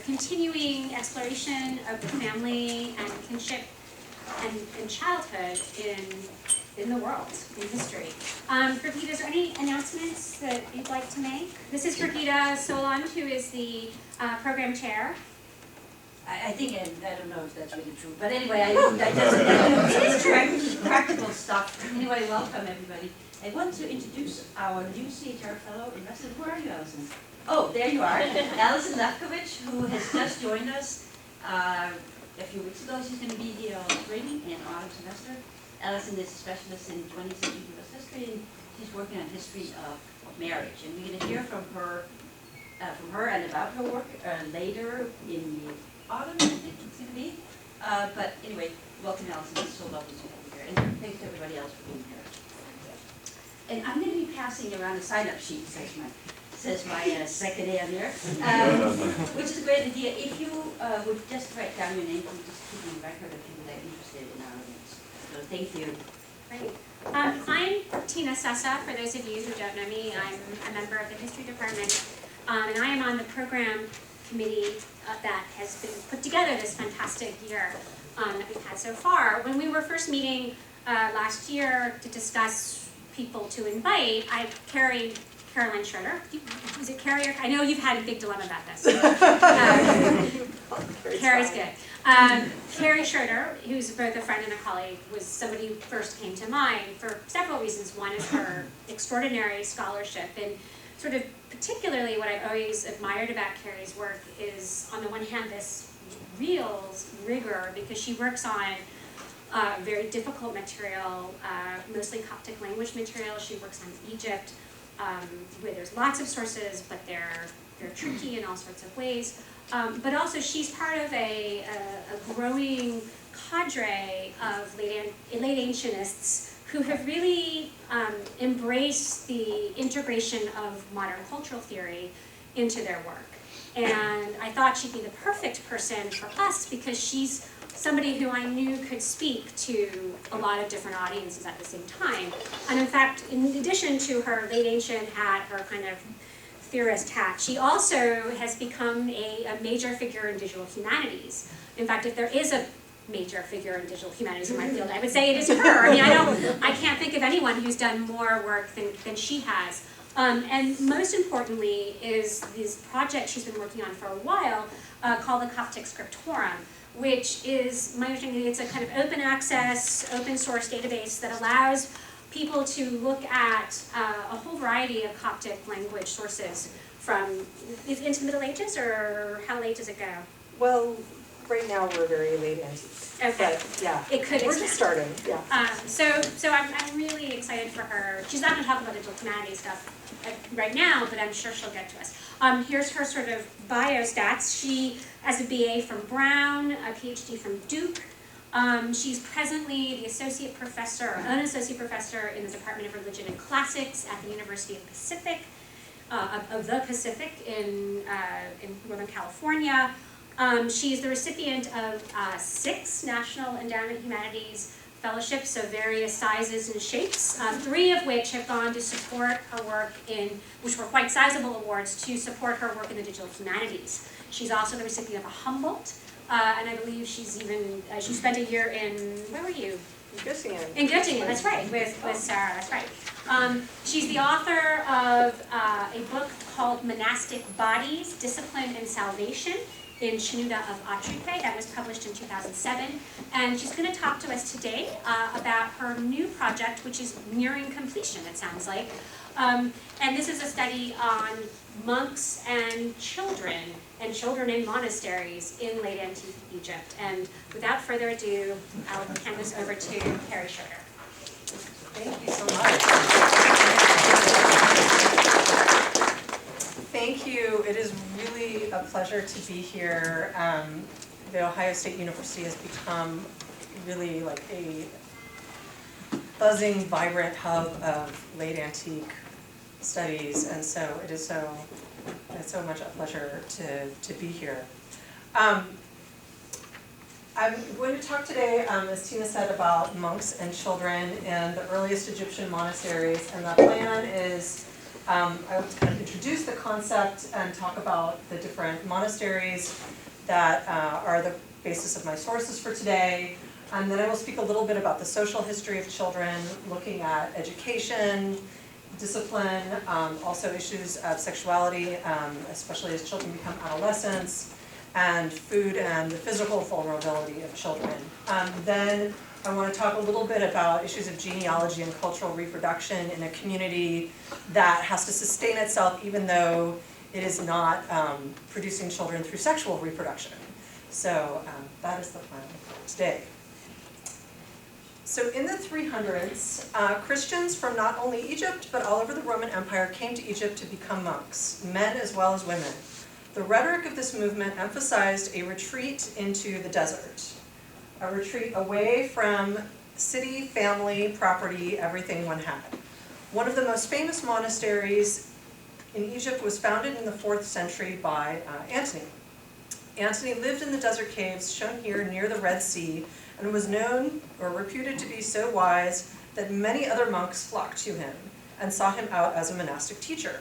continuing exploration of the family and kinship and childhood in the world, in history. Gurgeeta, is there any announcements that you'd like to make? This is Gurgeeta Solan, who is the program chair. I think, and I don't know if that's really true, but anyway, it is practical stuff. Anyway, welcome everybody. I want to introduce our new CHR fellow investor. Where are you, Alison? Oh, there you are. Alison Lefkovich, who has just joined us a few weeks ago. She's going to be here on training in autumn semester. Alison is a specialist in 20th century US history, and she's working on history of marriage. And we're going to hear from her and about her work later in the autumn, I think it's going to be. But anyway, welcome, Alison. It's so lovely to have you here. And thanks to everybody else for being here. And I'm going to be passing around a sign-up sheet, says my secretary there, which is a great idea. If you would just write down your name, and just keep on record of people that are interested in our events. So thank you. Great. I'm Tina Sessa, for those of you who don't know me. I'm a member of the history department, and I am on the program committee that has been put together this fantastic year that we've had so far. When we were first meeting last year to discuss people to invite, I carried Caroline Schroeder. Was it Carrie? I know you've had a big dilemma about this. Carrie's good. Carrie Schroeder, who's both a friend and a colleague, was somebody who first came to mind for several reasons. One is her extraordinary scholarship, and sort of particularly what I've always admired about Carrie's work is, on the one hand, this real rigor, because she works on very difficult material, mostly Coptic language material. She works on Egypt, where there's lots of sources, but they're tricky in all sorts of ways. But also she's part of a growing cadre of late ancientists who have really embraced the integration of modern cultural theory into their work. And I thought she'd be the perfect person for us because she's somebody who I knew could speak to a lot of different audiences at the same time. And in fact, in addition to her late ancient hat, her kind of theorist hat, she also has become a major figure in digital humanities. In fact, if there is a major figure in digital humanities in my field, I would say it is her. I mean, I can't think of anyone who's done more work than she has. And most importantly is this project she's been working on for a while called the Coptic Scriptorum, which is, my understanding, it's a kind of open access, open source database that allows people to look at a whole variety of Coptic language sources from into the Middle Ages, or how late does it go? Well, right now we're very late antique. Okay. But yeah, it could we're just starting. Yeah. So I'm really excited for her. She's not going to talk about digital humanities stuff right now, but I'm sure she'll get to us. Here's her sort of bio stats. She has a BA from Brown, a PhD from Duke. She's presently the associate professor, or an associate professor in the Department of Religion and Classics at the University of the Pacific in Northern California. She's the recipient of 6 National Endowment Humanities fellowships of various sizes and shapes, 3 of which have gone to support her work which were quite sizable awards, to support her work in the digital humanities. She's also the recipient of a Humboldt, and I believe she's even, she spent a year in, where were you? In Göttingen. In Göttingen, that's right, with Sarah, that's right. She's the author of a book called Monastic Bodies, Discipline and Salvation, in Schroeder of Atripe, that was published in 2007. And she's going to talk to us today about her new project, which is nearing completion, it sounds like. And this is a study on monks and children in monasteries in late antique Egypt. And without further ado, I'll hand this over to Carrie Schroeder. Thank you so much. Thank you. It is really a pleasure to be here. The Ohio State University has become really like a buzzing, vibrant hub of late antique studies, and so it's so much a pleasure to be here. I'm going to talk today, as Tina said, about monks and children in the earliest Egyptian monasteries, and the plan is I will kind of introduce the concept and talk about the different monasteries that are the basis of my sources for today. And then I will speak a little bit about the social history of children, looking at education, discipline, also issues of sexuality, especially as children become adolescents, and food and the physical vulnerability of children. Then I want to talk a little bit about issues of genealogy and cultural reproduction in a community that has to sustain itself even though it is not producing children through sexual reproduction. So that is the plan for today. So in the 300s, Christians from not only Egypt but all over the Roman Empire came to Egypt to become monks, men as well as women. The rhetoric of this movement emphasized a retreat into the desert, a retreat away from city, family, property, everything one had. One of the most famous monasteries in Egypt was founded in the 4th century by Antony. Antony lived in the desert caves shown here near the Red Sea and was known or reputed to be so wise that many other monks flocked to him and sought him out as a monastic teacher.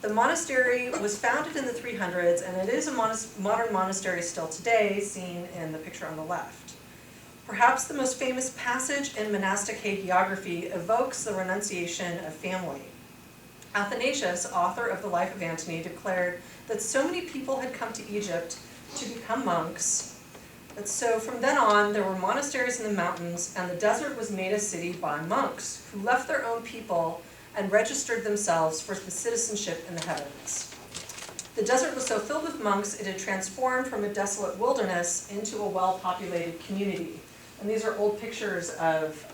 The monastery was founded in the 300s, and it is a modern monastery still today, seen in the picture on the left. Perhaps the most famous passage in monastic hagiography evokes the renunciation of family. Athanasius, author of the Life of Antony, declared that so many people had come to Egypt to become monks that so from then on there were monasteries in the mountains, and the desert was made a city by monks who left their own people and registered themselves for the citizenship in the heavens. The desert was so filled with monks it had transformed from a desolate wilderness into a well-populated community. And these are old pictures of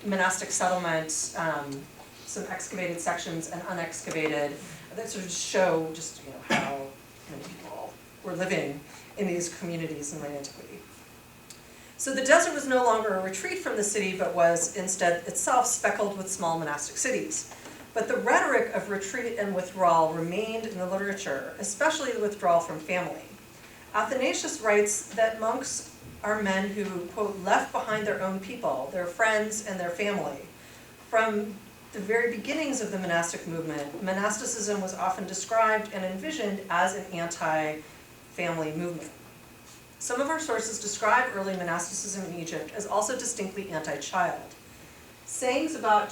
monastic settlement, some excavated sections and unexcavated, that sort of show just how many people were living in these communities in late antiquity. So the desert was no longer a retreat from the city, but was instead itself speckled with small monastic cities. But the rhetoric of retreat and withdrawal remained in the literature, especially the withdrawal from family. Athanasius writes that monks are men who, quote, left behind their own people, their friends, and their family. From the very beginnings of the monastic movement, monasticism was often described and envisioned as an anti-family movement. Some of our sources describe early monasticism in Egypt as also distinctly anti-child. Sayings about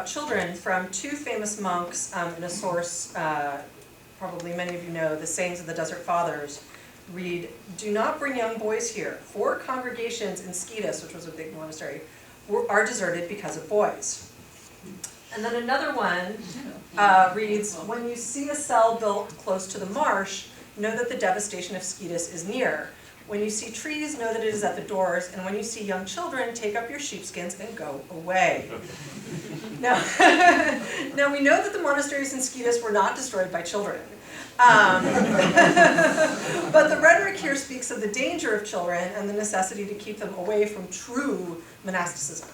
children from two famous monks in a source, probably many of you know, the Sayings of the Desert Fathers, read, "Do not bring young boys here. 4 congregations in Scetis," which was a big monastery, are deserted because of boys. And then another one reads, "When you see a cell built close to the marsh, know that the devastation of Scetis is near. When you see trees, know that it is at the doors. And when you see young children, take up your sheepskins and go away." Now, now we know that the monasteries in Scetis were not destroyed by children. But the rhetoric here speaks of the danger of children and the necessity to keep them away from true monasticism.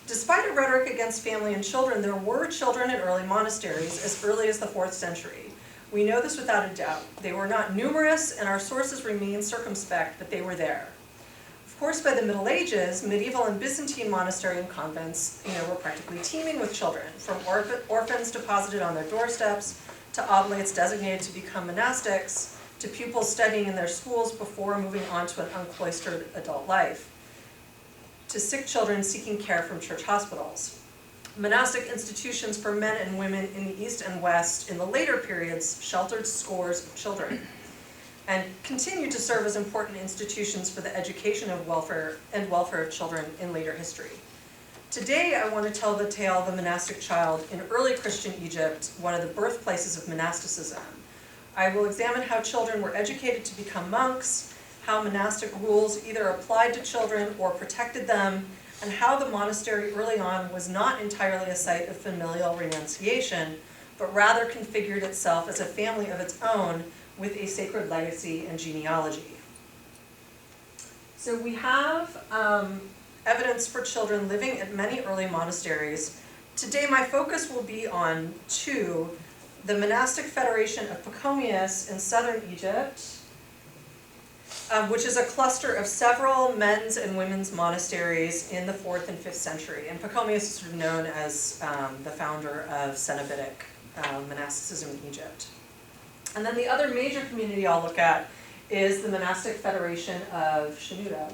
Despite a rhetoric against family and children, there were children in early monasteries as early as the 4th century. We know this without a doubt. They were not numerous, and our sources remain circumspect, but they were there. Of course, by the Middle Ages, medieval and Byzantine monastery and convents, were practically teeming with children, from orphans deposited on their doorsteps, to oblates designated to become monastics, to pupils studying in their schools before moving on to an uncloistered adult life, to sick children seeking care from church hospitals. Monastic institutions for men and women in the East and West in the later periods sheltered scores of children and continued to serve as important institutions for the education of welfare of children in later history. Today, I want to tell the tale of the monastic child in early Christian Egypt, one of the birthplaces of monasticism. I will examine how children were educated to become monks, how monastic rules either applied to children or protected them, and how the monastery early on was not entirely a site of familial renunciation, but rather configured itself as a family of its own with a sacred legacy and genealogy. So we have evidence for children living at many early monasteries. Today my focus will be on 2, the monastic federation of Mius in southern Egypt, which is a cluster of several men's and women's monasteries in the 4th and 5th century. And Pachomius is sort of known as the founder of Cenobitic monasticism in Egypt. And then the other major community I'll look at is the Monastic Federation of Schroeder.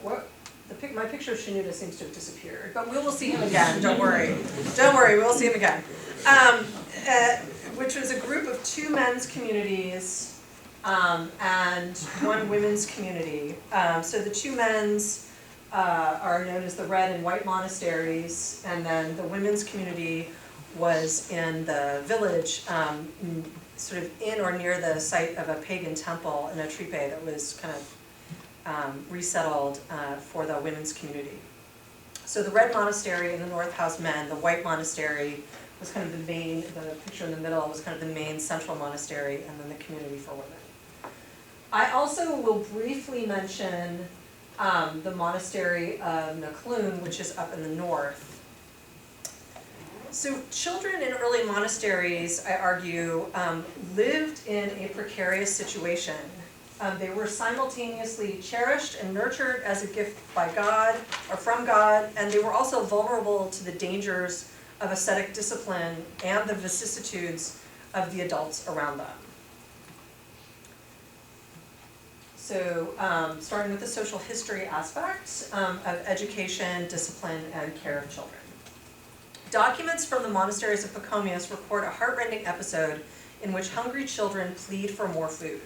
My picture of Schroeder seems to have disappeared, but we will see him again, don't worry. Don't worry, we'll see him again. Which was a group of 2 men's communities and 1 women's community. So the 2 men's are known as the Red and White Monasteries, and then the women's community was in the village, sort of in or near the site of a pagan temple in Atripe that was kind of resettled for the women's community. So the Red Monastery in the north housed men, the White Monastery was kind of the main, the picture in the middle was kind of the main central monastery, and then the community for women. I also will briefly mention the Monastery of Mcloon, which is up in the north. So children in early monasteries, I argue, lived in a precarious situation. They were simultaneously cherished and nurtured as a gift by God, or from God, and they were also vulnerable to the dangers of ascetic discipline and the vicissitudes of the adults around them. So starting with the social history aspect of education, discipline, and care of children. Documents from the monasteries of Pachomius record a heartrending episode in which hungry children plead for more food.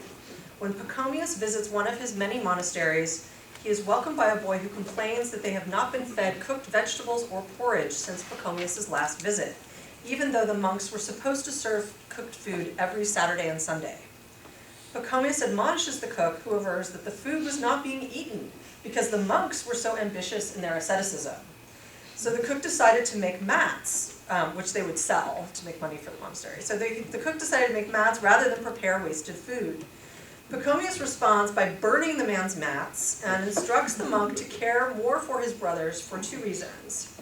When Pachomius visits one of his many monasteries, he is welcomed by a boy who complains that they have not been fed cooked vegetables or porridge since Pachomius' last visit, even though the monks were supposed to serve cooked food every Saturday and Sunday. Pachomius admonishes the cook, who avers that the food was not being eaten because the monks were so ambitious in their asceticism. So the cook decided to make mats, which they would sell to make money for the monastery. So the cook decided to make mats rather than prepare wasted food. Pachomius responds by burning the man's mats and instructs the monk to care more for his brothers for 2 reasons.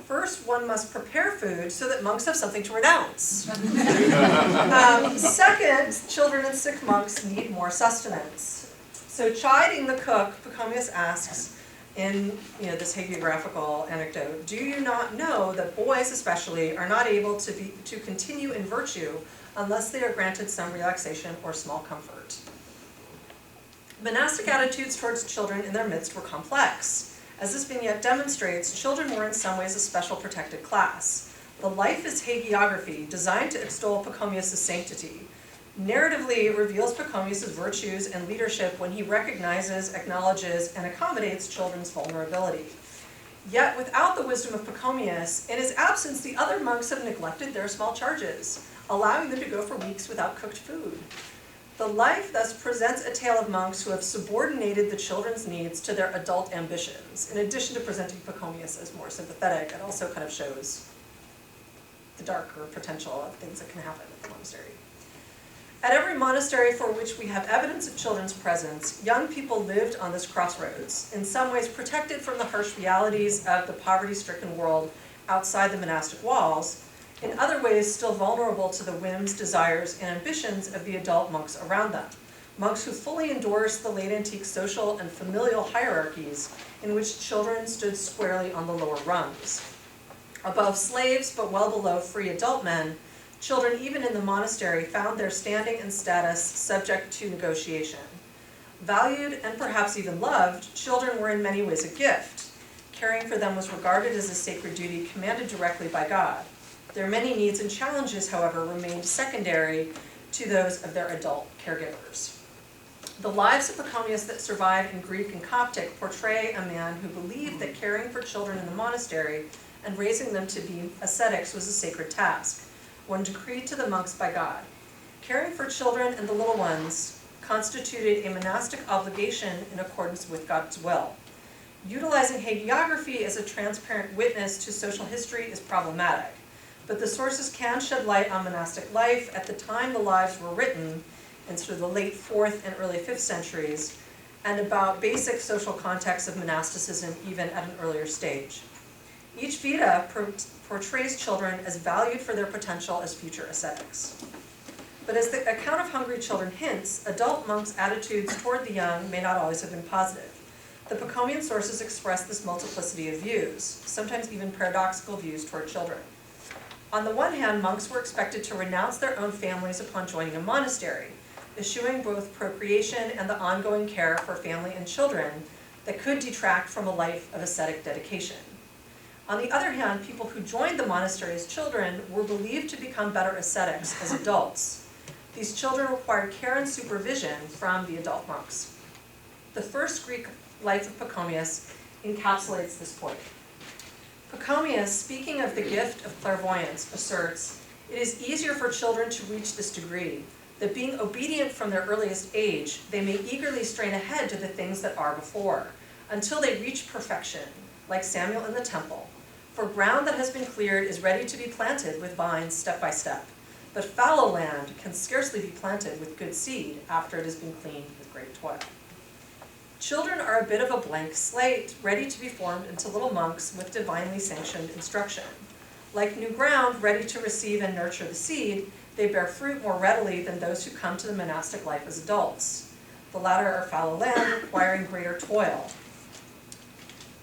First, one must prepare food so that monks have something to renounce. Second, children and sick monks need more sustenance. So chiding the cook, Pachomius asks, in this hagiographical anecdote, do you not know that boys especially are not able to continue in virtue unless they are granted some relaxation or small comfort? Monastic attitudes towards children in their midst were complex. As this vignette demonstrates, children were in some ways a special protected class. The life is hagiography, designed to extol Pachomius' sanctity. Narratively, it reveals Pachomius' virtues and leadership when he recognizes, acknowledges, and accommodates children's vulnerability. Yet, without the wisdom of Pachomius, in his absence, the other monks have neglected their small charges, allowing them to go for weeks without cooked food. The life thus presents a tale of monks who have subordinated the children's needs to their adult ambitions. In addition to presenting Pachomius as more sympathetic, it also kind of shows the darker potential of things that can happen at the monastery. At every monastery for which we have evidence of children's presence, young people lived on this crossroads, in some ways protected from the harsh realities of the poverty-stricken world outside the monastic walls, in other ways still vulnerable to the whims, desires, and ambitions of the adult monks around them, monks who fully endorsed the late antique social and familial hierarchies in which children stood squarely on the lower rungs. Above slaves, but well below free adult men, children, even in the monastery, found their standing and status subject to negotiation. Valued and perhaps even loved, children were in many ways a gift. Caring for them was regarded as a sacred duty commanded directly by God. Their many needs and challenges, however, remained secondary to those of their adult caregivers. The lives of Pachomius that survive in Greek and Coptic portray a man who believed that caring for children in the monastery and raising them to be ascetics was a sacred task, one decreed to the monks by God. Caring for children and the little ones constituted a monastic obligation in accordance with God's will. Utilizing hagiography as a transparent witness to social history is problematic, but the sources can shed light on monastic life at the time the lives were written, in sort of the late 4th and early 5th centuries, and about basic social contexts of monasticism even at an earlier stage. Each Vita portrays children as valued for their potential as future ascetics. But as the account of hungry children hints, adult monks' attitudes toward the young may not always have been positive. The Pacomian sources express this multiplicity of views, sometimes even paradoxical views toward children. On the one hand, monks were expected to renounce their own families upon joining a monastery, eschewing both procreation and the ongoing care for family and children that could detract from a life of ascetic dedication. On the other hand, people who joined the monastery as children were believed to become better ascetics as adults. These children required care and supervision from the adult monks. The first Greek life of Pachomius encapsulates this point. Pachomius, speaking of the gift of clairvoyance, asserts, "It is easier for children to reach this degree, that being obedient from their earliest age, they may eagerly strain ahead to the things that are before, until they reach perfection, like Samuel in the temple. For ground that has been cleared is ready to be planted with vines step by step, but fallow land can scarcely be planted with good seed after it has been cleaned with great toil." Children are a bit of a blank slate, ready to be formed into little monks with divinely sanctioned instruction. Like new ground, ready to receive and nurture the seed, they bear fruit more readily than those who come to the monastic life as adults. The latter are fallow land, requiring greater toil.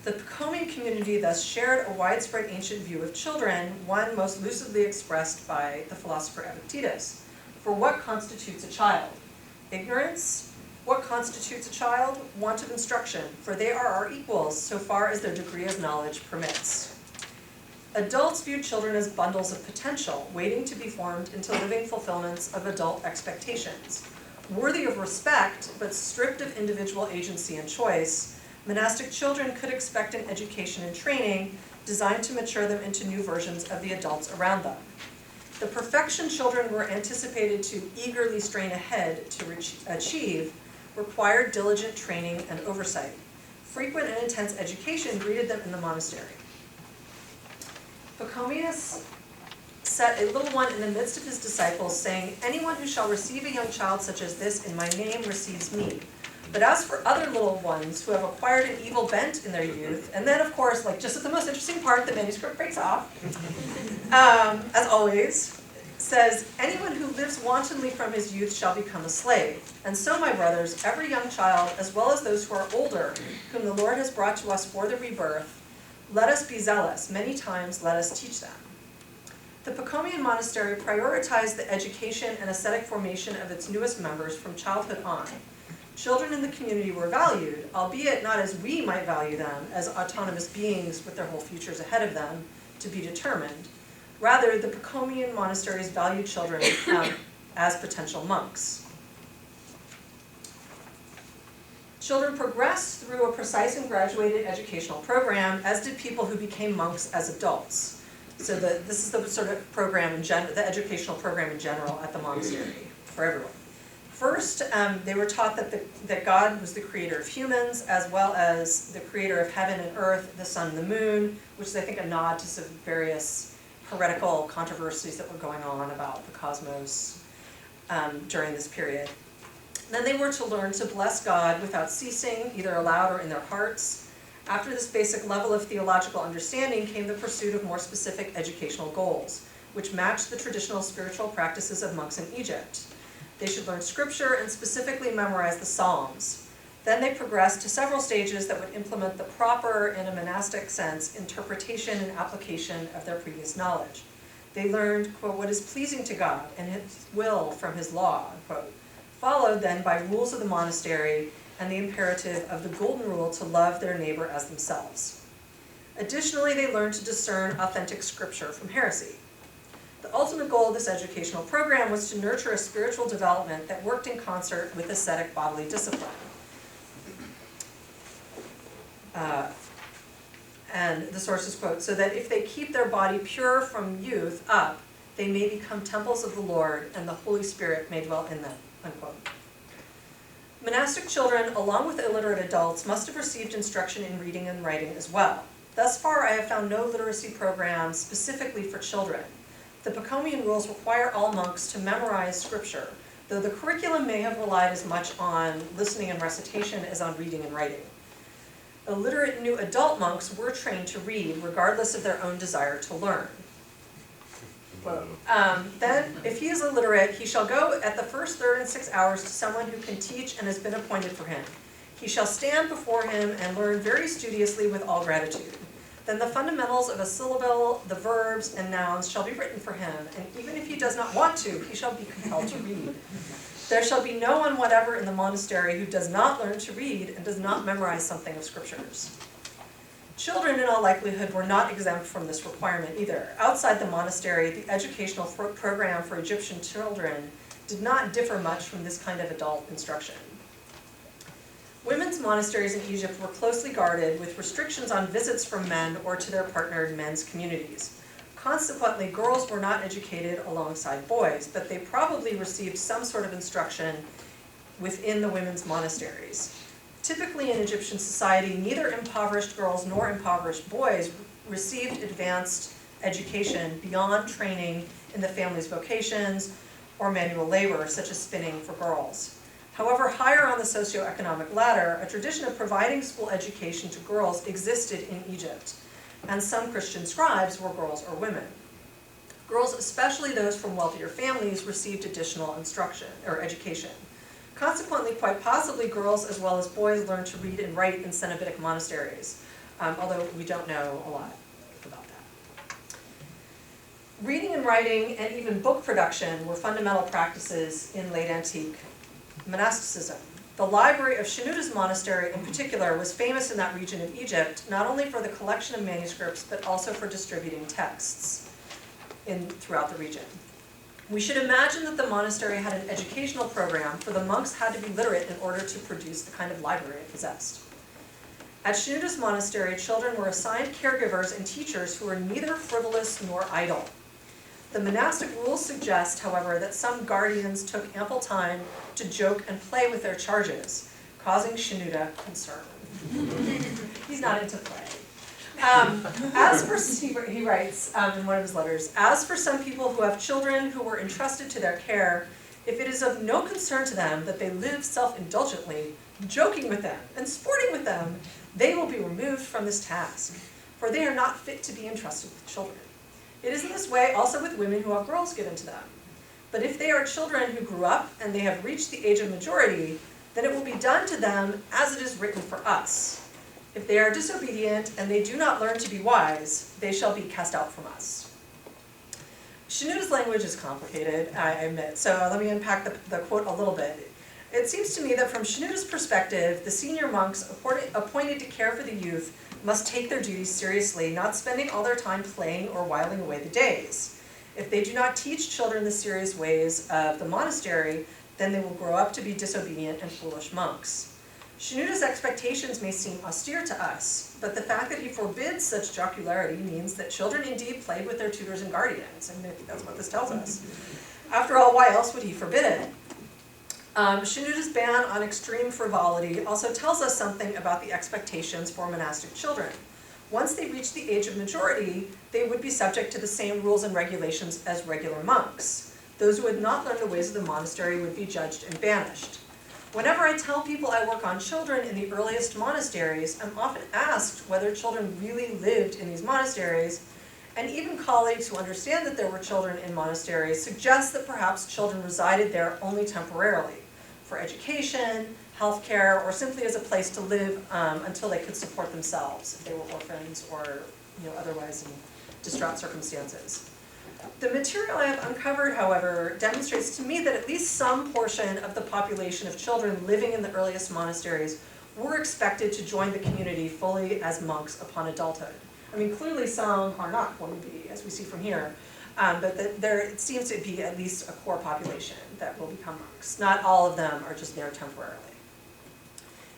The Pachomian community thus shared a widespread ancient view of children, one most lucidly expressed by the philosopher Epictetus. For what constitutes a child? Ignorance? What constitutes a child? Want of instruction, for they are our equals so far as their degree of knowledge permits. Adults view children as bundles of potential, waiting to be formed into living fulfillments of adult expectations. Worthy of respect, but stripped of individual agency and choice, monastic children could expect an education and training designed to mature them into new versions of the adults around them. The perfection children were anticipated to eagerly strain ahead to achieve required diligent training and oversight. Frequent and intense education greeted them in the monastery. Pachomius set a little one in the midst of his disciples, saying, "Anyone who shall receive a young child such as this in my name receives me. But as for other little ones who have acquired an evil bent in their youth," and then of course, like just at the most interesting part, the manuscript breaks off, as always, says, "Anyone who lives wantonly from his youth shall become a slave. And so, my brothers, every young child, as well as those who are older, whom the Lord has brought to us for the rebirth, let us be zealous, many times let us teach them." The Pachomian monastery prioritized the education and ascetic formation of its newest members from childhood on. Children in the community were valued, albeit not as we might value them, as autonomous beings with their whole futures ahead of them, to be determined. Rather, the Pachomian monasteries valued children as potential monks. Children progressed through a precise and graduated educational program, as did people who became monks as adults. So this is the sort of program in general, the educational program in general at the monastery for everyone. First, they were taught that God was the creator of humans, as well as the creator of heaven and earth, the sun and the moon, which is, I think, a nod to some various heretical controversies that were going on about the cosmos during this period. Then they were to learn to bless God without ceasing, either aloud or in their hearts. After this basic level of theological understanding came the pursuit of more specific educational goals, which matched the traditional spiritual practices of monks in Egypt. They should learn scripture and specifically memorize the Psalms. Then they progressed to several stages that would implement the proper, in a monastic sense, interpretation and application of their previous knowledge. They learned, quote, what is pleasing to God and his will from his law, unquote, followed then by rules of the monastery and the imperative of the golden rule to love their neighbor as themselves. Additionally, they learned to discern authentic scripture from heresy. The ultimate goal of this educational program was to nurture a spiritual development that worked in concert with ascetic bodily discipline. And the sources quote, so that if they keep their body pure from youth up, they may become temples of the Lord and the Holy Spirit may dwell in them, unquote. Monastic children, along with illiterate adults, must have received instruction in reading and writing as well. Thus far, I have found no literacy programs specifically for children. The Pachomian rules require all monks to memorize scripture, though the curriculum may have relied as much on listening and recitation as on reading and writing. Illiterate new adult monks were trained to read, regardless of their own desire to learn. quote. Then, if he is illiterate, he shall go at the first, third, and 6 hours to someone who can teach and has been appointed for him. He shall stand before him and learn very studiously with all gratitude. Then the fundamentals of a syllable, the verbs, and nouns shall be written for him, and even if he does not want to, he shall be compelled to read. There shall be no one whatever in the monastery who does not learn to read and does not memorize something of scriptures. Children, in all likelihood, were not exempt from this requirement either. Outside the monastery, the educational program for Egyptian children did not differ much from this kind of adult instruction. Women's monasteries in Egypt were closely guarded with restrictions on visits from men or to their partnered men's communities. Consequently, girls were not educated alongside boys, but they probably received some sort of instruction within the women's monasteries. Typically in Egyptian society, neither impoverished girls nor impoverished boys received advanced education beyond training in the family's vocations or manual labor, such as spinning for girls. However, higher on the socioeconomic ladder, a tradition of providing school education to girls existed in Egypt, and some Christian scribes were girls or women. Girls, especially those from wealthier families, received additional instruction or education. Consequently, quite possibly, girls as well as boys learned to read and write in Cenobitic monasteries, although we don't know a lot about that. Reading and writing and even book production were fundamental practices in late antique monasticism. The library of Schroeder's monastery in particular was famous in that region of Egypt, not only for the collection of manuscripts, but also for distributing texts throughout the region. We should imagine that the monastery had an educational program, for the monks had to be literate in order to produce the kind of library it possessed. At Schroeder's monastery, children were assigned caregivers and teachers who were neither frivolous nor idle. The monastic rules suggest, however, that some guardians took ample time to joke and play with their charges, causing Schroeder concern. He's not into play. He writes in one of his letters, as for some people who have children who were entrusted to their care, if it is of no concern to them that they live self-indulgently, joking with them and sporting with them, they will be removed from this task, for they are not fit to be entrusted with children. It is in this way also with women who have girls given to them. But if they are children who grew up and they have reached the age of majority, then it will be done to them as it is written for us. If they are disobedient and they do not learn to be wise, they shall be cast out from us. Schroeder's language is complicated, I admit, so let me unpack the quote a little bit. It seems to me that from Schroeder's perspective, the senior monks appointed to care for the youth must take their duties seriously, not spending all their time playing or whiling away the days. If they do not teach children the serious ways of the monastery, then they will grow up to be disobedient and foolish monks. Schroeder's expectations may seem austere to us, but the fact that he forbids such jocularity means that children indeed played with their tutors and guardians. I mean, I think that's what this tells us. After all, why else would he forbid it? Schroeder's ban on extreme frivolity also tells us something about the expectations for monastic children. Once they reach the age of majority, they would be subject to the same rules and regulations as regular monks. Those who had not learned the ways of the monastery would be judged and banished. Whenever I tell people I work on children in the earliest monasteries, I'm often asked whether children really lived in these monasteries, and even colleagues who understand that there were children in monasteries suggest that perhaps children resided there only temporarily, for education, healthcare, or simply as a place to live until they could support themselves if they were orphans or otherwise in distraught circumstances. The material I have uncovered, however, demonstrates to me that at least some portion of the population of children living in the earliest monasteries were expected to join the community fully as monks upon adulthood. I mean, clearly some are not going to be, as we see from here, but there seems to be at least a core population that will become monks. Not all of them are just there temporarily.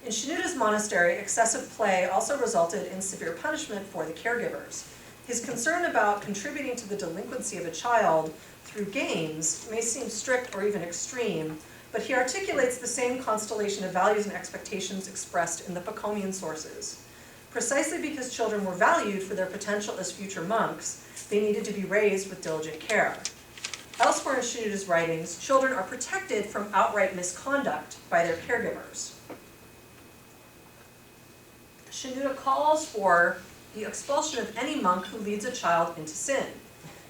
In Schroeder's monastery, excessive play also resulted in severe punishment for the caregivers. His concern about contributing to the delinquency of a child through games may seem strict or even extreme, but he articulates the same constellation of values and expectations expressed in the Bokomian sources. Precisely because children were valued for their potential as future monks, they needed to be raised with diligent care. Elsewhere in Schroeder's writings, children are protected from outright misconduct by their caregivers. Schroeder calls for the expulsion of any monk who leads a child into sin.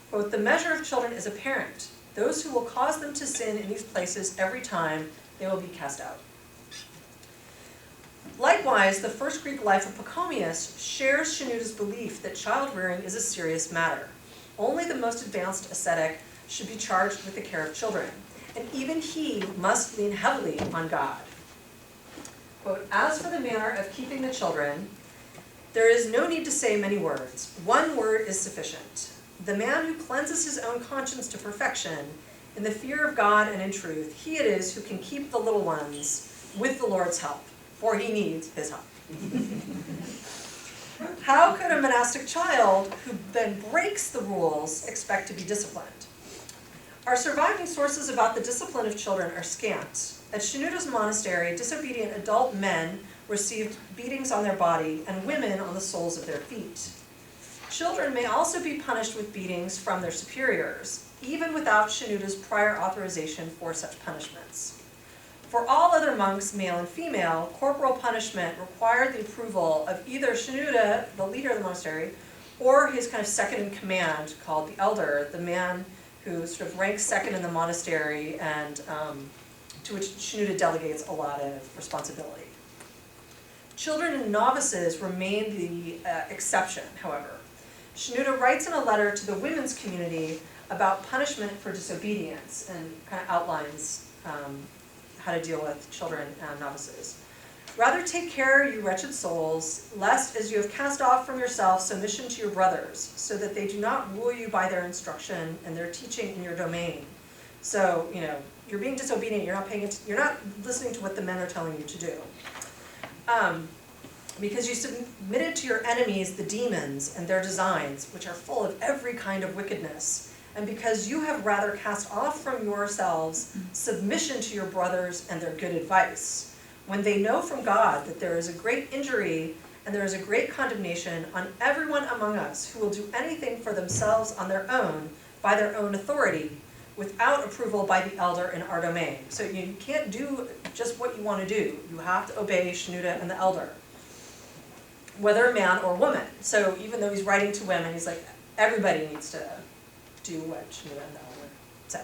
Quote, "The measure of children is apparent. Those who will cause them to sin in these places every time, they will be cast out." Likewise, the first Greek life of Pachomius shares Schroeder's belief that child rearing is a serious matter. Only the most advanced ascetic should be charged with the care of children, and even he must lean heavily on God. Quote, "As for the manner of keeping the children, there is no need to say many words. One word is sufficient. The man who cleanses his own conscience to perfection, in the fear of God and in truth, he it is who can keep the little ones with the Lord's help, for he needs his help." How could a monastic child who then breaks the rules expect to be disciplined? Our surviving sources about the discipline of children are scant. At Schroeder's monastery, disobedient adult men received beatings on their body and women on the soles of their feet. Children may also be punished with beatings from their superiors, even without Schroeder's prior authorization for such punishments. For all other monks, male and female, corporal punishment required the approval of either Schroeder, the leader of the monastery, or his kind of second in command, called the elder, the man who sort of ranks second in the monastery and to which Schroeder delegates a lot of responsibility. Children and novices remain the exception, however. Schroeder writes in a letter to the women's community about punishment for disobedience and kind of outlines how to deal with children and novices. "Rather take care, you wretched souls, lest as you have cast off from yourself submission to your brothers, so that they do not rule you by their instruction and their teaching in your domain." So, you're being disobedient, you're not listening to what the men are telling you to do. Because you submitted to your enemies, the demons, and their designs, which are full of every kind of wickedness, and because you have rather cast off from yourselves submission to your brothers and their good advice, when they know from God that there is a great injury and there is a great condemnation on everyone among us who will do anything for themselves on their own, by their own authority, without approval by the elder in our domain. So you can't do just what you want to do. You have to obey Schroeder and the elder, whether man or woman. So even though he's writing to women, he's like, everybody needs to do what Schroeder and the elder say.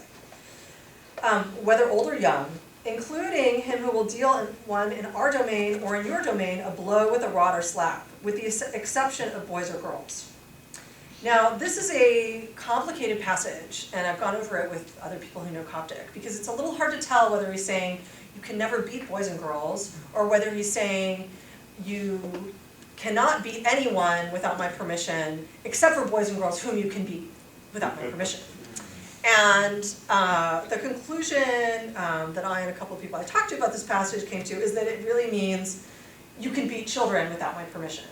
Whether old or young, including him who will deal one in our domain or in your domain a blow with a rod or slap, with the exception of boys or girls. Now, this is a complicated passage, and I've gone over it with other people who know Coptic, because it's a little hard to tell whether he's saying you can never beat boys and girls, or whether he's saying you cannot beat anyone without my permission, except for boys and girls whom you can beat without my permission. And the conclusion that I and a couple of people I talked to about this passage came to is that it really means you can beat children without my permission.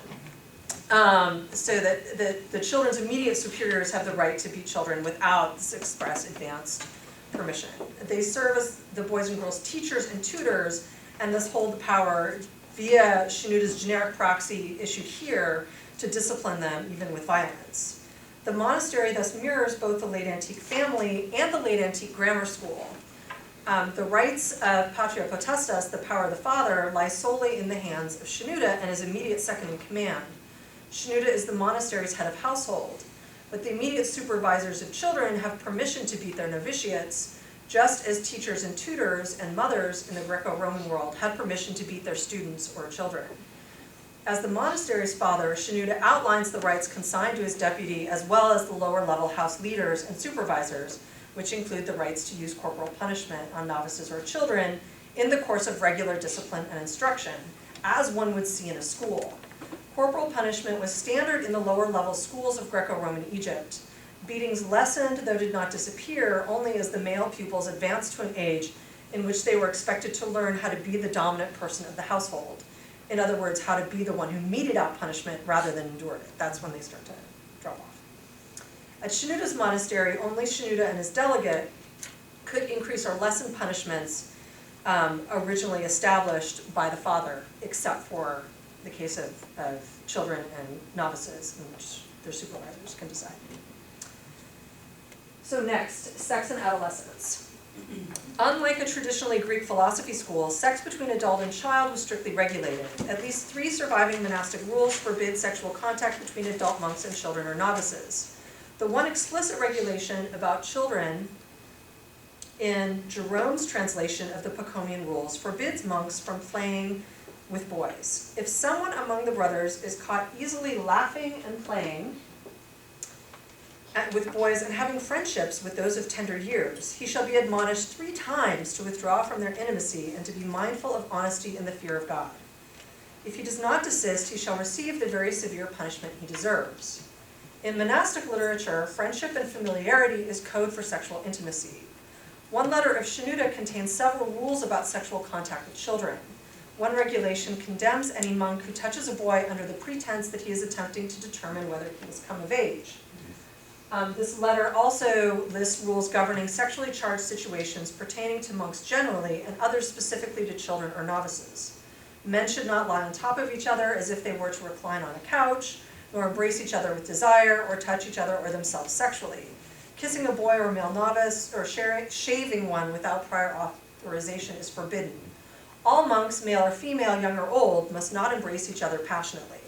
So that the children's immediate superiors have the right to beat children without this express advanced permission. They serve as the boys and girls teachers and tutors, and thus hold the power via Schroeder's generic proxy issued here to discipline them even with violence. The monastery thus mirrors both the late antique family and the late antique grammar school. The rights of patria potestas, the power of the father, lie solely in the hands of Schroeder and his immediate second in command. Schroeder is the monastery's head of household, but the immediate supervisors of children have permission to beat their novitiates, just as teachers and tutors and mothers in the Greco-Roman world had permission to beat their students or children. As the monastery's father, Schroeder outlines the rights consigned to his deputy as well as the lower level house leaders and supervisors, which include the rights to use corporal punishment on novices or children in the course of regular discipline and instruction, as one would see in a school. Corporal punishment was standard in the lower level schools of Greco-Roman Egypt. Beatings lessened, though did not disappear, only as the male pupils advanced to an age in which they were expected to learn how to be the dominant person of the household. In other words, how to be the one who meted out punishment rather than endured it. That's when they start to drop off. At Schroeder's monastery, only Schroeder and his delegate could increase or lessen punishments originally established by the father, except for the case of children and novices, in which their supervisors can decide. So next, sex and adolescence. Unlike a traditionally Greek philosophy school, sex between adult and child was strictly regulated. At least 3 surviving monastic rules forbid sexual contact between adult monks and children or novices. The one explicit regulation about children in Jerome's translation of the Pachomian rules forbids monks from playing with boys. If someone among the brothers is caught easily laughing and playing with boys and having friendships with those of tender years, he shall be admonished 3 times to withdraw from their intimacy and to be mindful of honesty and the fear of God. If he does not desist, he shall receive the very severe punishment he deserves. In monastic literature, friendship and familiarity is code for sexual intimacy. One letter of Schroeder contains several rules about sexual contact with children. One regulation condemns any monk who touches a boy under the pretense that he is attempting to determine whether he has come of age. This letter also lists rules governing sexually charged situations pertaining to monks generally and others specifically to children or novices. Men should not lie on top of each other as if they were to recline on a couch, nor embrace each other with desire, or touch each other or themselves sexually. Kissing a boy or male novice, or shaving one without prior authorization is forbidden. All monks, male or female, young or old, must not embrace each other passionately.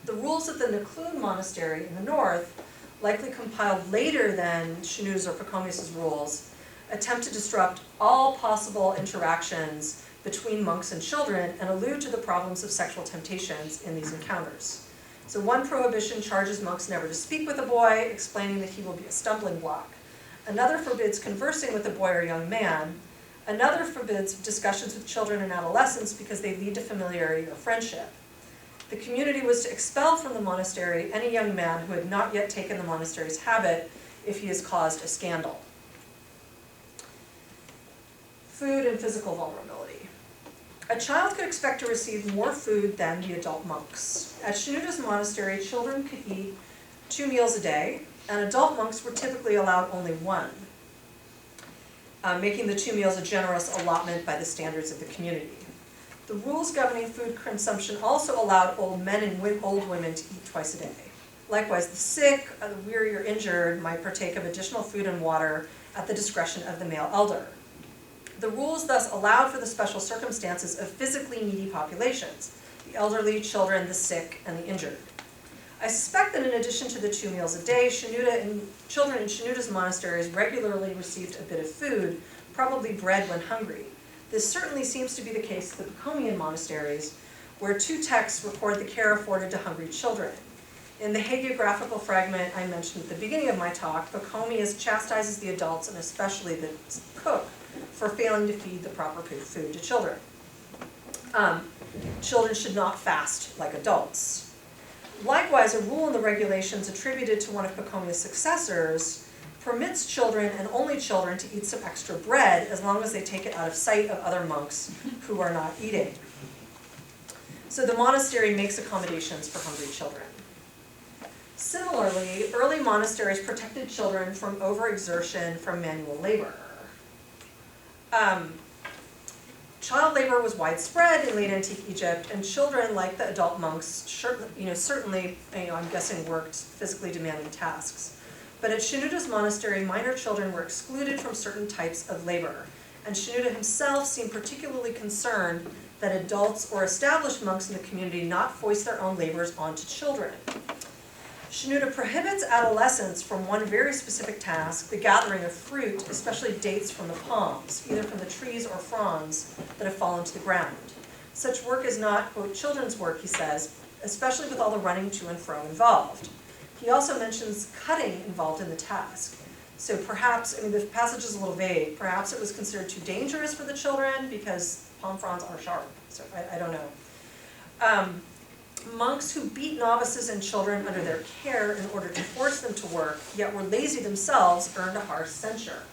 The rules of the Mcloon Monastery in the north, likely compiled later than Schroeder's or Pachomius' rules, attempt to disrupt all possible interactions between monks and children and allude to the problems of sexual temptations in these encounters. So one prohibition charges monks never to speak with a boy, explaining that he will be a stumbling block. Another forbids conversing with a boy or young man. Another forbids discussions with children and adolescents because they lead to familiarity or friendship. The community was to expel from the monastery any young man who had not yet taken the monastery's habit if he has caused a scandal. Food and physical vulnerability. A child could expect to receive more food than the adult monks. At Schroeder's monastery, children could eat 2 meals a day, and adult monks were typically allowed only 1, making the 2 meals a generous allotment by the standards of the community. The rules governing food consumption also allowed old men and old women to eat twice a day. Likewise, the sick, the weary, or injured might partake of additional food and water at the discretion of the male elder. The rules thus allowed for the special circumstances of physically needy populations, the elderly, children, the sick, and the injured. I suspect that in addition to the 2 meals a day, children in Schroeder's monasteries regularly received a bit of food, probably bread when hungry. This certainly seems to be the case at the Pachomian monasteries, where 2 texts record the care afforded to hungry children. In the hagiographical fragment I mentioned at the beginning of my talk, Pachomius chastises the adults, and especially the cook, for failing to feed the proper food to children. Children should not fast like adults. Likewise, a rule in the regulations attributed to one of Pachomius' successors permits children, and only children, to eat some extra bread as long as they take it out of sight of other monks who are not eating. So the monastery makes accommodations for hungry children. Similarly, early monasteries protected children from overexertion from manual labor. Child labor was widespread in late antique Egypt, and children, like the adult monks, certainly, I'm guessing, worked physically demanding tasks. But at Schroeder's monastery, minor children were excluded from certain types of labor, and Schroeder himself seemed particularly concerned that adults or established monks in the community not foist their own labors onto children. Schroeder prohibits adolescents from one very specific task, the gathering of fruit, especially dates from the palms, either from the trees or fronds that have fallen to the ground. Such work is not, quote, children's work, he says, especially with all the running to and fro involved. He also mentions cutting involved in the task. So perhaps, the passage is a little vague, perhaps it was considered too dangerous for the children because palm fronds are sharp, so I don't know. Monks who beat novices and children under their care in order to force them to work, yet were lazy themselves, earned a harsh censure.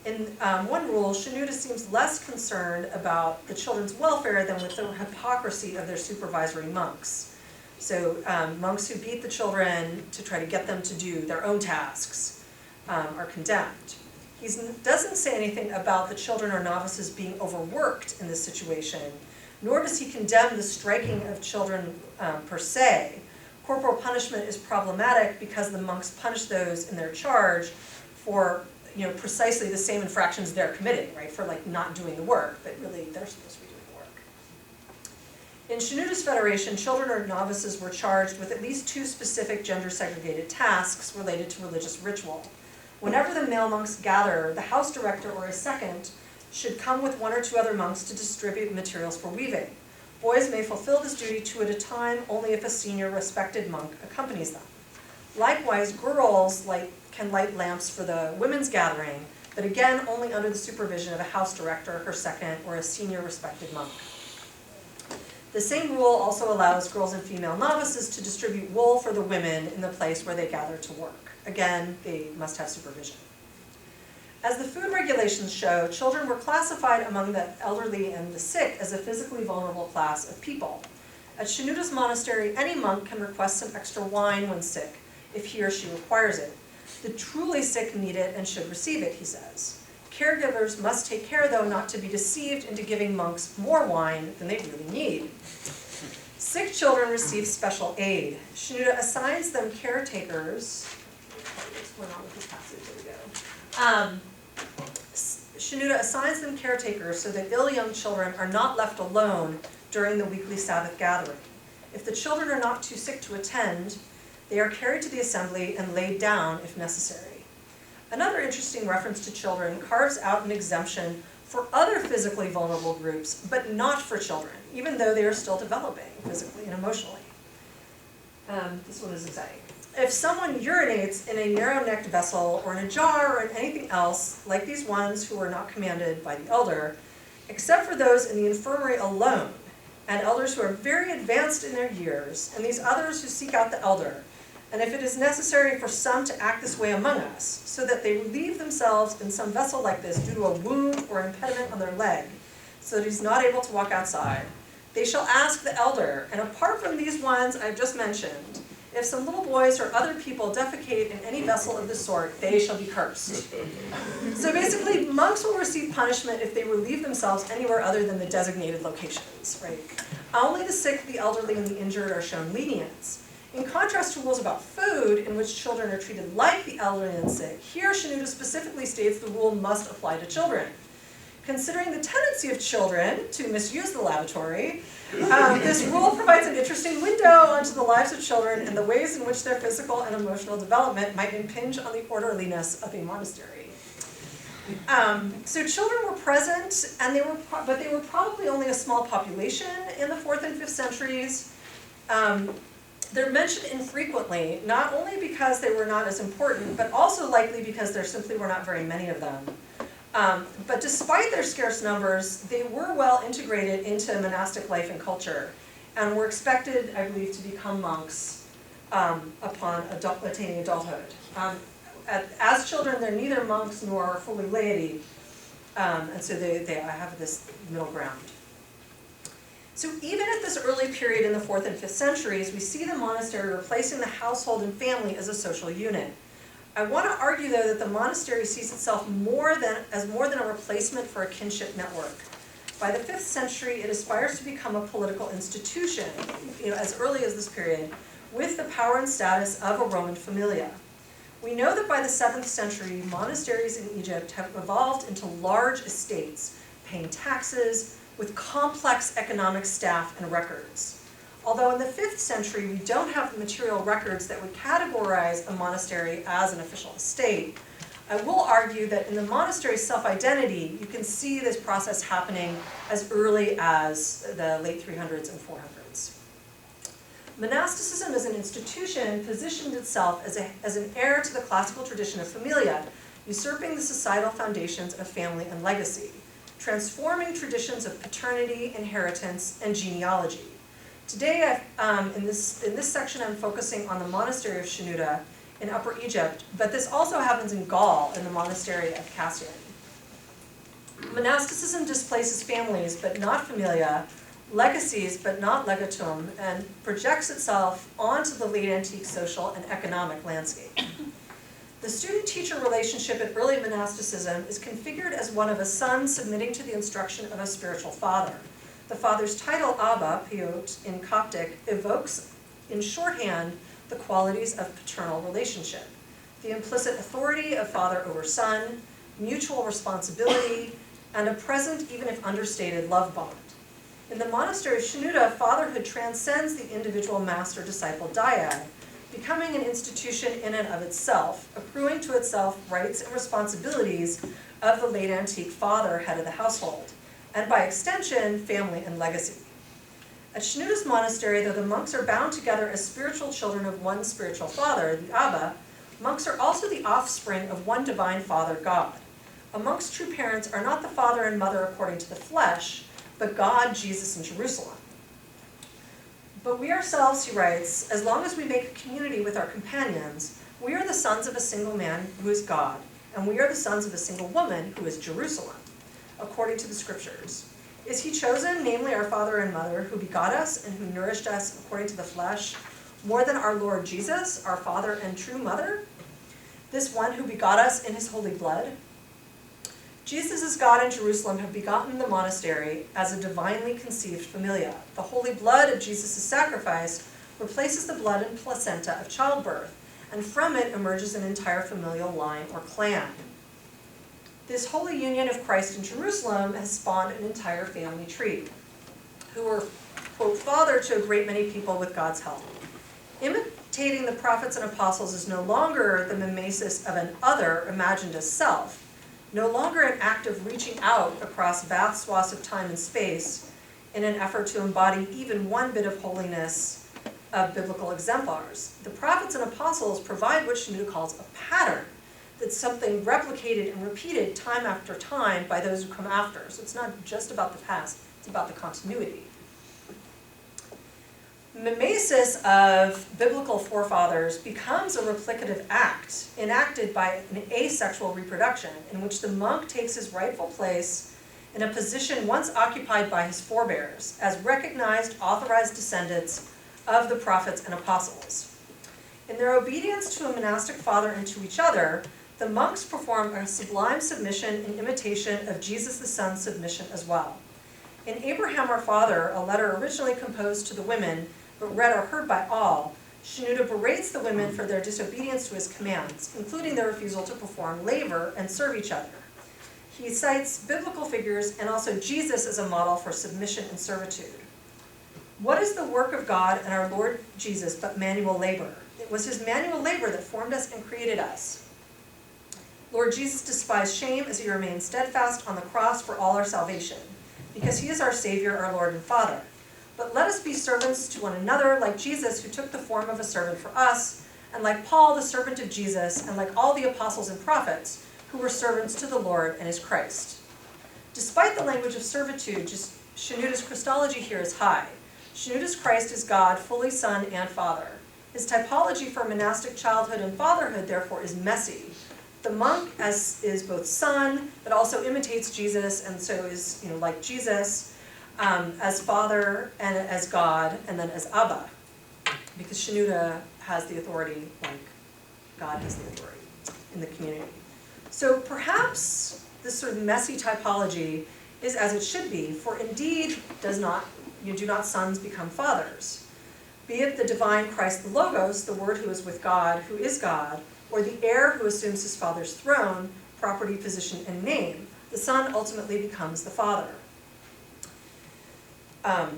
In one rule, Schroeder seems less concerned about the children's welfare than with the hypocrisy of their supervisory monks. So monks who beat the children to try to get them to do their own tasks are condemned. He doesn't say anything about the children or novices being overworked in this situation, nor does he condemn the striking of children per se. Corporal punishment is problematic because the monks punish those in their charge for precisely the same infractions they're committing, right? For like not doing the work, but really they're supposed to be doing the work. In Schroeder's federation, children or novices were charged with at least 2 specific gender-segregated tasks related to religious ritual. Whenever the male monks gather, the house director or a second should come with 1 or 2 other monks to distribute materials for weaving. Boys may fulfill this duty 2 at a time, only if a senior respected monk accompanies them. Likewise, girls can light lamps for the women's gathering, but again, only under the supervision of a house director, her second, or a senior respected monk. The same rule also allows girls and female novices to distribute wool for the women in the place where they gather to work. Again, they must have supervision. As the food regulations show, children were classified among the elderly and the sick as a physically vulnerable class of people. At Schroeder's monastery, any monk can request some extra wine when sick, if he or she requires it. The truly sick need it and should receive it, he says. Caregivers must take care, though, not to be deceived into giving monks more wine than they really need. Sick children receive special aid. Schroeder assigns them caretakers. What's going on with this passage? There we go. Schroeder assigns them caretakers so that ill young children are not left alone during the weekly Sabbath gathering. If the children are not too sick to attend, they are carried to the assembly and laid down if necessary. Another interesting reference to children carves out an exemption for other physically vulnerable groups, but not for children, even though they are still developing physically and emotionally. This one is exciting. If someone urinates in a narrow-necked vessel or in a jar or in anything else, like these ones who are not commanded by the elder, except for those in the infirmary alone, and elders who are very advanced in their years, and these others who seek out the elder, and if it is necessary for some to act this way among us, so that they relieve themselves in some vessel like this due to a wound or impediment on their leg, so that he's not able to walk outside, they shall ask the elder, and apart from these ones I've just mentioned, if some little boys or other people defecate in any vessel of this sort, they shall be cursed. So basically, monks will receive punishment if they relieve themselves anywhere other than the designated locations, right? Only the sick, the elderly, and the injured are shown lenience. In contrast to rules about food, in which children are treated like the elderly and sick, here Schroeder specifically states the rule must apply to children. Considering the tendency of children to misuse the lavatory, this rule provides an interesting window onto the lives of children and the ways in which their physical and emotional development might impinge on the orderliness of a monastery. So children were present, and but they were probably only a small population in the 4th and 5th centuries. They're mentioned infrequently, not only because they were not as important, but also likely because there simply were not very many of them. But despite their scarce numbers, they were well integrated into monastic life and culture, and were expected, I believe, to become monks upon attaining adulthood. As children, they're neither monks nor fully laity, and so they have this middle ground. So even at this early period in the 4th and 5th centuries, we see the monastery replacing the household and family as a social unit. I want to argue, though, that the monastery sees itself as more than a replacement for a kinship network. By the 5th century, it aspires to become a political institution, as early as this period, with the power and status of a Roman familia. We know that by the 7th century, monasteries in Egypt have evolved into large estates, paying taxes, with complex economic staff and records. Although in the 5th century we don't have the material records that would categorize a monastery as an official estate, I will argue that in the monastery's self-identity, you can see this process happening as early as the late 300s and 400s. Monasticism as an institution positioned itself as an heir to the classical tradition of familia, usurping the societal foundations of family and legacy, transforming traditions of paternity, inheritance, and genealogy. Today, in this section, I'm focusing on the monastery of Schroeder in Upper Egypt, but this also happens in Gaul, in the monastery of Cassian. Monasticism displaces families, but not familia, legacies, but not legatum, and projects itself onto the late antique social and economic landscape. The student-teacher relationship in early monasticism is configured as one of a son submitting to the instruction of a spiritual father. The father's title, Abba, Piot, in Coptic, evokes, in shorthand, the qualities of paternal relationship. The implicit authority of father over son, mutual responsibility, and a present, even if understated, love bond. In the monastery of Schroeder, fatherhood transcends the individual master-disciple dyad, becoming an institution in and of itself, accruing to itself rights and responsibilities of the late antique father, head of the household, and by extension, family and legacy. At Schroeder's monastery, though the monks are bound together as spiritual children of one spiritual father, the Abba, monks are also the offspring of one divine Father, God. A monk's true parents are not the father and mother according to the flesh, but God, Jesus, and Jerusalem. But we ourselves, he writes, as long as we make a community with our companions, we are the sons of a single man who is God, and we are the sons of a single woman who is Jerusalem, according to the scriptures. Is he chosen, namely our father and mother, who begot us and who nourished us according to the flesh, more than our Lord Jesus, our father and true mother? This one who begot us in his holy blood? Jesus as God and Jerusalem have begotten the monastery as a divinely conceived familia. The holy blood of Jesus' sacrifice replaces the blood and placenta of childbirth, and from it emerges an entire familial line or clan. This holy union of Christ and Jerusalem has spawned an entire family tree, who were, quote, father to a great many people with God's help. Imitating the prophets and apostles is no longer the mimesis of an other imagined as self, no longer an act of reaching out across vast swaths of time and space in an effort to embody even one bit of holiness of biblical exemplars. The prophets and apostles provide what Schroeder calls a pattern, that's something replicated and repeated time after time by those who come after. So it's not just about the past, it's about the continuity. Mimesis of biblical forefathers becomes a replicative act enacted by an asexual reproduction in which the monk takes his rightful place in a position once occupied by his forebears as recognized, authorized descendants of the prophets and apostles. In their obedience to a monastic father and to each other, the monks perform a sublime submission in imitation of Jesus the Son's submission as well. In Abraham our Father, a letter originally composed to the women, but read or heard by all, Schroeder berates the women for their disobedience to his commands, including their refusal to perform labor and serve each other. He cites biblical figures and also Jesus as a model for submission and servitude. What is the work of God and our Lord Jesus but manual labor? It was his manual labor that formed us and created us. Lord Jesus despised shame as he remained steadfast on the cross for all our salvation, because he is our Savior, our Lord and Father. But let us be servants to one another, like Jesus, who took the form of a servant for us, and like Paul, the servant of Jesus, and like all the apostles and prophets, who were servants to the Lord and his Christ. Despite the language of servitude, Schroeder's Christology here is high. Schroeder's Christ is God, fully Son and Father. His typology for monastic childhood and fatherhood, therefore, is messy. The monk is both son, but also imitates Jesus, and so is, like Jesus, as Father and as God, and then as Abba, because Schroeder has the authority like God has the authority in the community. So perhaps this sort of messy typology is as it should be, for indeed do not sons become fathers. Be it the divine Christ the Logos, the Word who is with God, who is God, or the heir who assumes his father's throne, property, position, and name, the son ultimately becomes the father.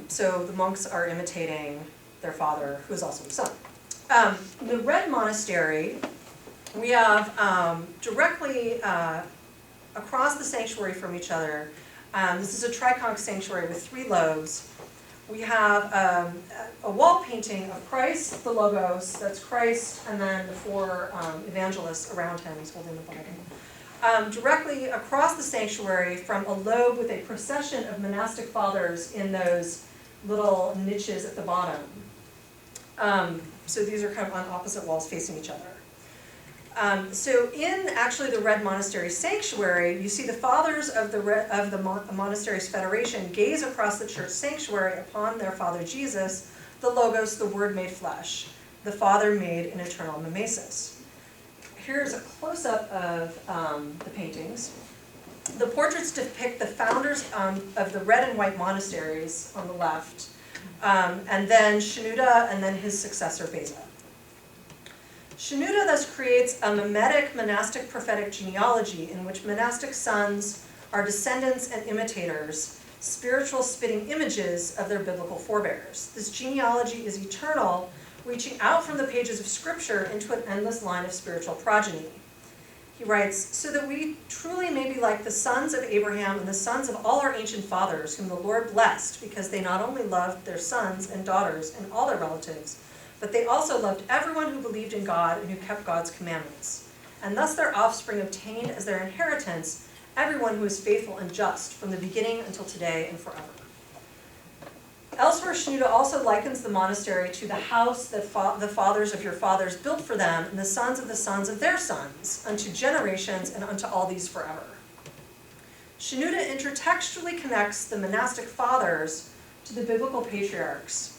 So the monks are imitating their father, who is also the son. In the Red Monastery, we have directly across the sanctuary from each other, this is a triconch sanctuary with 3 lobes. We have a wall painting of Christ, the Logos, that's Christ, and then the 4 evangelists around him, he's holding the Bible. Directly across the sanctuary from a lobe with a procession of monastic fathers in those little niches at the bottom. So these are kind of on opposite walls facing each other. So in actually the Red Monastery sanctuary, you see the fathers of the monastery's federation gaze across the church sanctuary upon their father Jesus, the Logos, the Word made flesh, the Father made in eternal mimesis. Here's a close-up of the paintings. The portraits depict the founders of the Red and White Monasteries on the left, and then Schroeder, and then his successor Beza. Schroeder thus creates a mimetic monastic prophetic genealogy in which monastic sons are descendants and imitators spiritual spitting images of their biblical forebears. This genealogy is eternal, reaching out from the pages of Scripture into an endless line of spiritual progeny. He writes, so that we truly may be like the sons of Abraham and the sons of all our ancient fathers, whom the Lord blessed, because they not only loved their sons and daughters and all their relatives, but they also loved everyone who believed in God and who kept God's commandments. And thus their offspring obtained as their inheritance everyone who is faithful and just, from the beginning until today and forever. Elsewhere, Schroeder also likens the monastery to the house that the fathers of your fathers built for them, and the sons of their sons, unto generations and unto all these forever. Schroeder intertextually connects the monastic fathers to the biblical patriarchs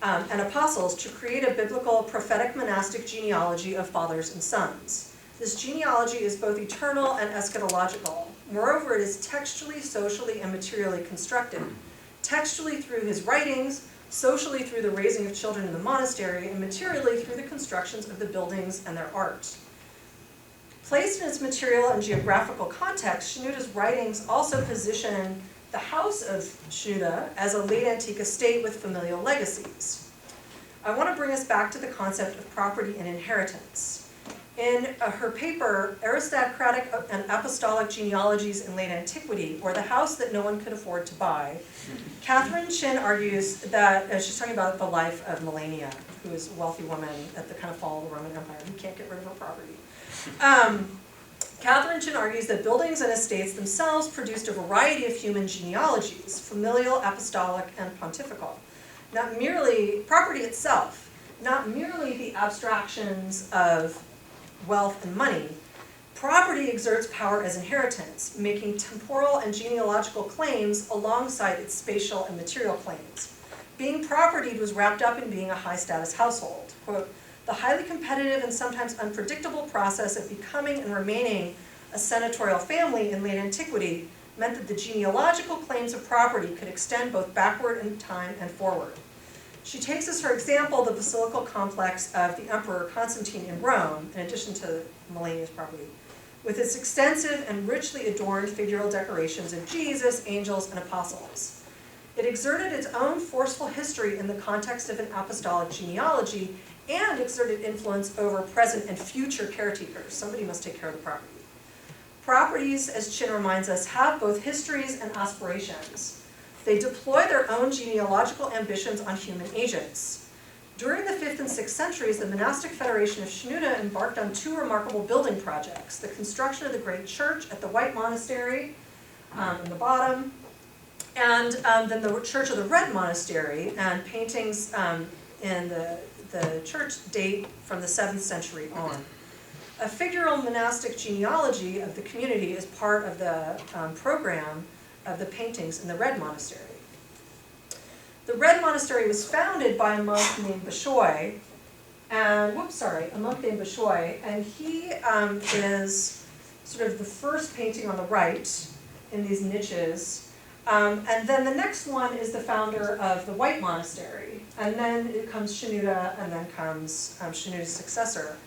and apostles to create a biblical prophetic monastic genealogy of fathers and sons. This genealogy is both eternal and eschatological. Moreover, it is textually, socially, and materially constructed. Textually through his writings, socially through the raising of children in the monastery, and materially through the constructions of the buildings and their art. Placed in its material and geographical context, Schroeder's writings also position the house of Schroeder as a late antique estate with familial legacies. I want to bring us back to the concept of property and inheritance. In her paper, Aristocratic and Apostolic Genealogies in Late Antiquity, or the house that no one could afford to buy, Catherine Chin argues that, she's talking about the life of Melania, who is a wealthy woman at the kind of fall of the Roman Empire who can't get rid of her property. Catherine Chin argues that buildings and estates themselves produced a variety of human genealogies, familial, apostolic, and pontifical. Not merely property itself, not merely the abstractions of wealth and money. Property exerts power as inheritance, making temporal and genealogical claims alongside its spatial and material claims. Being propertied was wrapped up in being a high-status household. Quote, the highly competitive and sometimes unpredictable process of becoming and remaining a senatorial family in late antiquity meant that the genealogical claims of property could extend both backward in time and forward. She takes as her example the basilical complex of the Emperor Constantine in Rome, in addition to Melania's property, with its extensive and richly adorned figural decorations of Jesus, angels, and apostles. It exerted its own forceful history in the context of an apostolic genealogy and exerted influence over present and future caretakers. Somebody must take care of the property. Properties, as Chin reminds us, have both histories and aspirations. They deploy their own genealogical ambitions on human agents. During the 5th and 6th centuries, the monastic federation of Schroeder embarked on two remarkable building projects: the construction of the great church at the White Monastery in the bottom, and then the church of the Red Monastery, and paintings in the church date from the 7th century on. A figural monastic genealogy of the community is part of the program of the paintings in the Red Monastery. The Red Monastery was founded by a monk named Bishoy, and and he is sort of the first painting on the right in these niches, and then the next one is the founder of the White Monastery, and then it comes Schroeder, and then comes Schroeder's successor.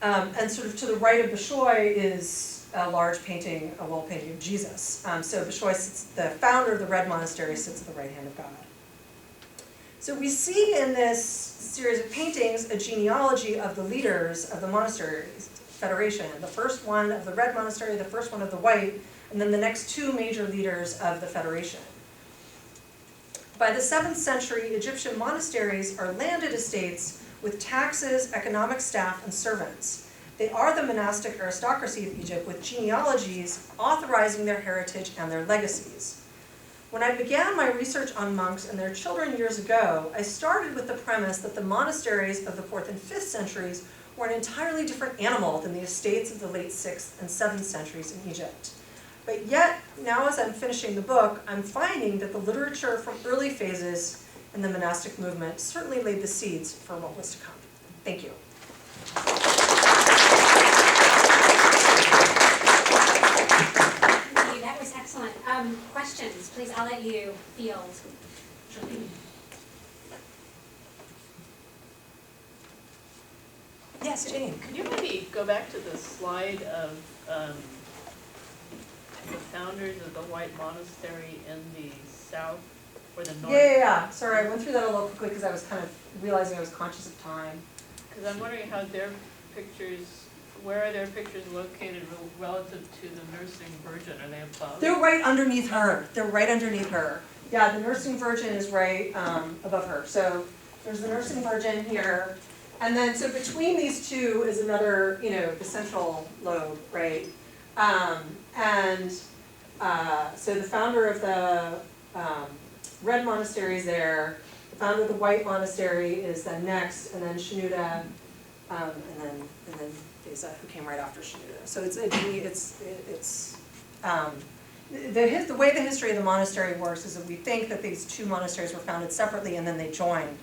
And sort of to the right of Bishoy is a large painting, a wall painting of Jesus. So Bishoy sits, the founder of the Red Monastery, sits at the right hand of God. So we see in this series of paintings a genealogy of the leaders of the monastery federation. The first one of the Red Monastery, the first one of the White, and then the next two major leaders of the federation. By the 7th century, Egyptian monasteries are landed estates with taxes, economic staff, and servants. They are the monastic aristocracy of Egypt, with genealogies authorizing their heritage and their legacies. When I began my research on monks and their children years ago, I started with the premise that the monasteries of the 4th and 5th centuries were an entirely different animal than the estates of the late 6th and 7th centuries in Egypt. But yet, now as I'm finishing the book, I'm finding that the literature from early phases in the monastic movement certainly laid the seeds for what was to come. Thank you. Thank you, that was excellent. Questions, please, I'll let you field. Yes, Jane. Could you maybe go back to the slide of the founders of the White Monastery in the south or the north? Yeah. Sorry, I went through that a little quickly because I was kind of realizing I was conscious of time. Because I'm wondering how their pictures, where are their pictures located relative to the nursing virgin? Are they above? They're right underneath her. They're right underneath her. Yeah, the nursing virgin is right above her. So there's the nursing virgin here. And then, so between these two is another, the central lobe, right? So the founder of the Red Monastery is there. The founder of the White Monastery is then next, and then Schroeder, and then Beza, who came right after Schroeder. So the way the history of the monastery works is that we think that these two monasteries were founded separately and then they joined.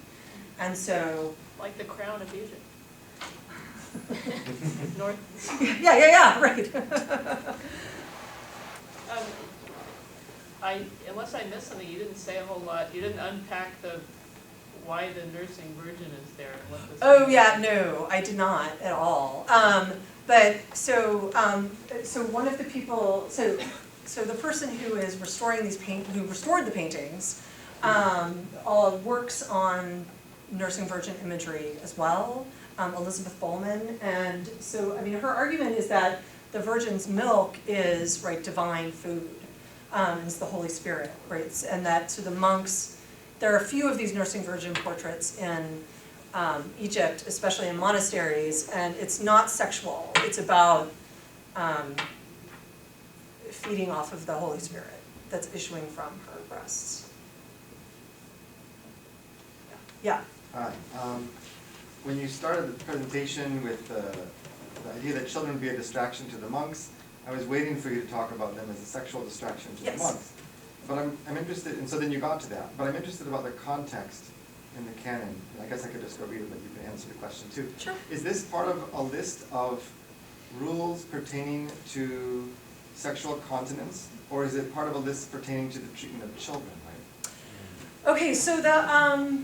And so Like the crown of Egypt. North. Yeah, right. Unless I missed something, you didn't say a whole lot. You didn't unpack why the nursing virgin is there. And what this Oh means. yeah, no, I did not at all. So one of the people, so the person who is restoring who restored the paintings, all works on nursing virgin imagery as well, Elizabeth Bowman. And so, her argument is that the Virgin's milk is, right, divine food. It's the Holy Spirit, right? And that to the monks, there are a few of these nursing virgin portraits in Egypt, especially in monasteries, and it's not sexual. It's about feeding off of the Holy Spirit that's issuing from her breasts. Yeah. Hi. When you started the presentation with the idea that children would be a distraction to the monks, I was waiting for you to talk about them as a sexual distraction to the monks. But I'm interested, and so then you got to that, but I'm interested about the context in the canon. And I guess I could just go read it, but you can answer the question too. Sure. Is this part of a list of rules pertaining to sexual continence, or is it part of a list pertaining to the treatment of children, right? Okay, so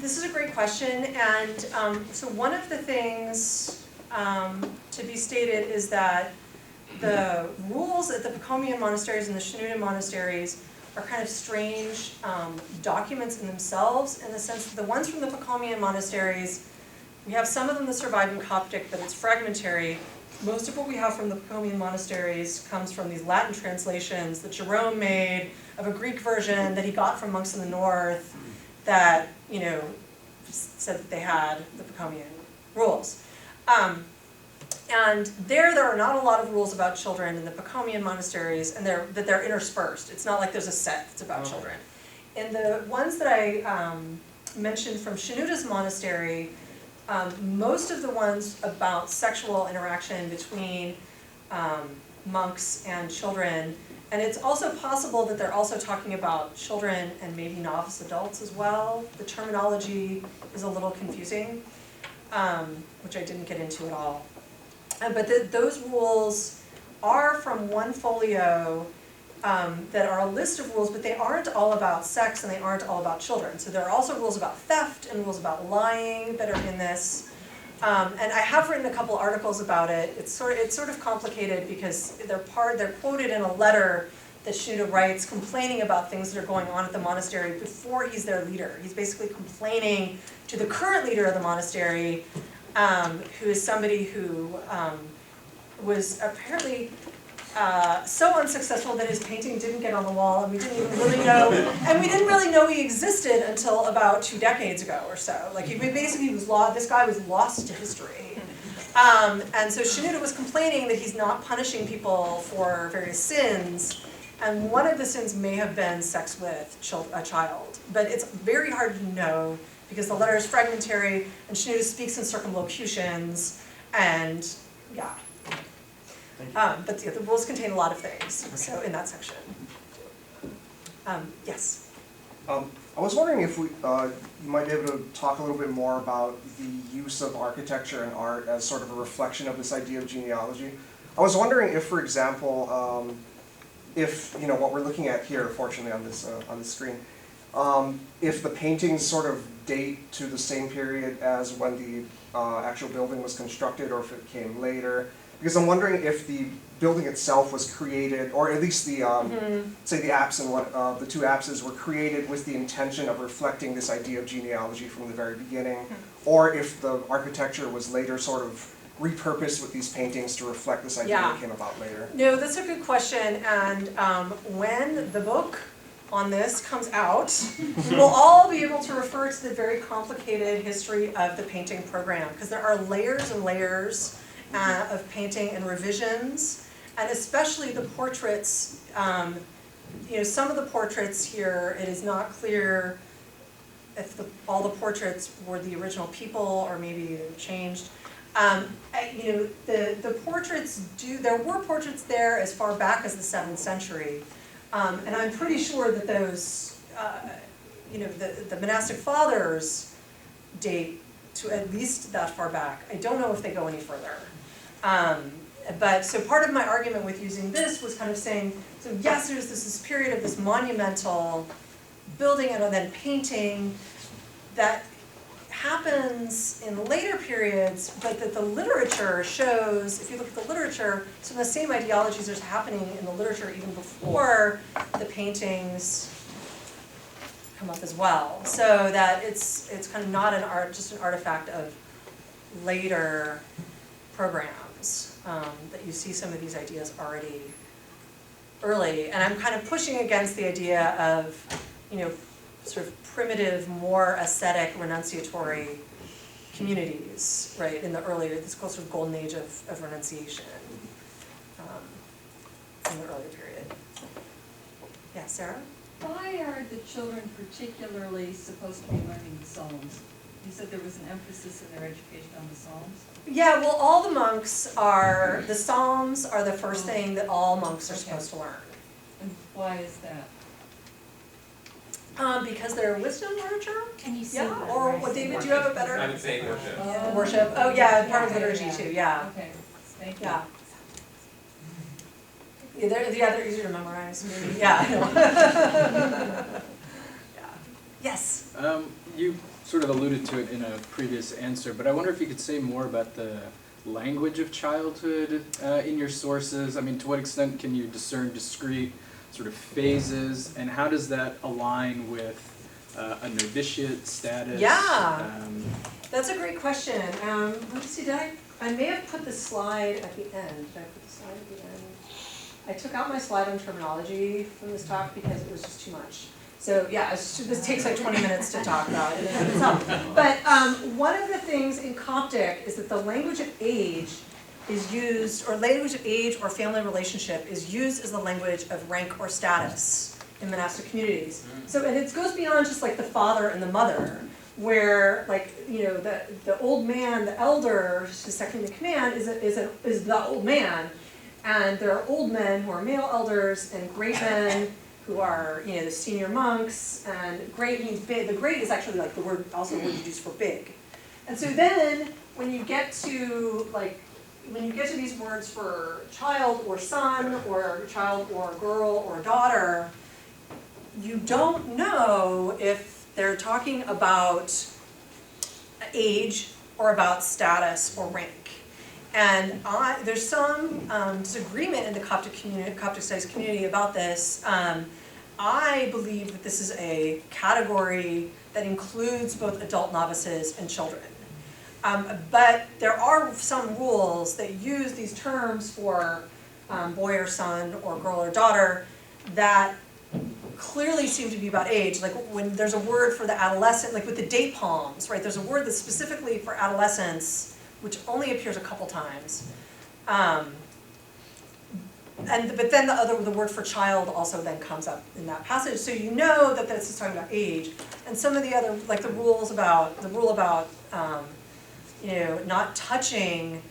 this is a great question, and so one of the things to be stated is that the rules at the Pacomian monasteries and the Schroeder monasteries are kind of strange documents in themselves, in the sense that the ones from the Pacomian monasteries, we have some of them that survive in Coptic, but it's fragmentary. Most of what we have from the Pacomian monasteries comes from these Latin translations that Jerome made of a Greek version that he got from monks in the north that, said that they had the Pacomian rules. And there are not a lot of rules about children in the Pacomian monasteries, and they're interspersed. It's not like there's a set that's about children. In the ones that I mentioned from Schroeder's monastery, most of the ones about sexual interaction between monks and children, and it's also possible that they're also talking about children and maybe novice adults as well. The terminology is a little confusing, which I didn't get into at all. But those rules are from one folio that are a list of rules, but they aren't all about sex and they aren't all about children. So there are also rules about theft and rules about lying that are in this. And I have written a couple articles about it. It's sort of complicated because they're quoted in a letter that Schroeder writes complaining about things that are going on at the monastery before he's their leader. He's basically complaining to the current leader of the monastery, who is somebody who was apparently so unsuccessful that his painting didn't get on the wall, and we didn't even really know, he existed until about 2 decades ago or so. Like he basically was lost. This guy was lost to history, and so Schroeder was complaining that he's not punishing people for various sins, and one of the sins may have been sex with a child, but it's very hard to know because the letter is fragmentary, and Schroeder speaks in circumlocutions, and yeah. But yeah, the rules contain a lot of things, so in that section. Yes? I was wondering if you might be able to talk a little bit more about the use of architecture and art as sort of a reflection of this idea of genealogy. I was wondering if, for example, if what we're looking at here, fortunately on this screen, if the paintings sort of date to the same period as when the actual building was constructed, or if it came later. Because I'm wondering if the building itself was created, or at least the, say the apse and the two apses were created with the intention of reflecting this idea of genealogy from the very beginning, or if the architecture was later sort of repurposed with these paintings to reflect this idea that came about later. No, that's a good question, and when the book on this comes out, we'll all be able to refer to the very complicated history of the painting program, because there are layers and layers of painting and revisions, and especially the portraits. You know, some of the portraits here, it is not clear if all the portraits were the original people or maybe changed. You know, the portraits there were portraits there as far back as the 7th century. And I'm pretty sure that those, you know, the monastic fathers date to at least that far back. I don't know if they go any further. But so part of my argument with using this was kind of saying, so yes, there's this period of this monumental building and then painting that happens in later periods, but that the literature shows, if you look at the literature, some of the same ideologies are happening in the literature even before the paintings come up as well. So that it's kind of not just an artifact of later programs, that you see some of these ideas already early. And I'm kind of pushing against the idea of, you know, sort of primitive, more ascetic, renunciatory communities, right, in the earlier, this sort of golden age of renunciation in the earlier period. Yeah, Sarah? Why are the children particularly supposed to be learning the Psalms? You said there was an emphasis in their education on the Psalms? Yeah, well, all the monks are, the Psalms are the first thing that all monks are supposed to learn. And why is that? Because they're wisdom literature? Can you see Yeah, that? or what, David, do you have a better? I would say worship. Yeah, worship, oh yeah, part of liturgy too, yeah, Okay, thank you. yeah. Yeah, they're easier to memorize, maybe, yeah, I know. Yeah. Yes? You sort of alluded to it in a previous answer, but I wonder if you could say more about the language of childhood in your sources. I mean, to what extent can you discern discrete sort of phases, and how does that align with a novitiate status? Yeah. That's a great question. Let me see, I may have put the slide at the end. Did I put the slide at the end? I took out my slide on terminology from this talk because it was just too much. So yeah, this takes like 20 minutes to talk about in and of itself. But one of the things in Coptic is that the language of age is used, or language of age or family relationship is used as the language of rank or status in monastic communities. So, and it goes beyond just like the father and the mother, where like, you know, the old man, the elder, who's second in command is the old man, and there are old men who are male elders and great men who are, you know, the senior monks, and great means big. The great is actually like the word, also the word used for big. And so then when you get to like, when you get to these words for child or son or child or girl or daughter, you don't know if they're talking about age or about status or rank. And there's some disagreement in the Coptic studies community about this. I believe that this is a category that includes both adult novices and children. But there are some rules that use these terms for boy or son or girl or daughter that clearly seem to be about age. Like when there's a word for the adolescent, like with the date palms, right? There's a word that's specifically for adolescence, which only appears a couple times. But then the word for child also then comes up in that passage. So you know that this is talking about age. And some of the other, like the rule about you know, not touching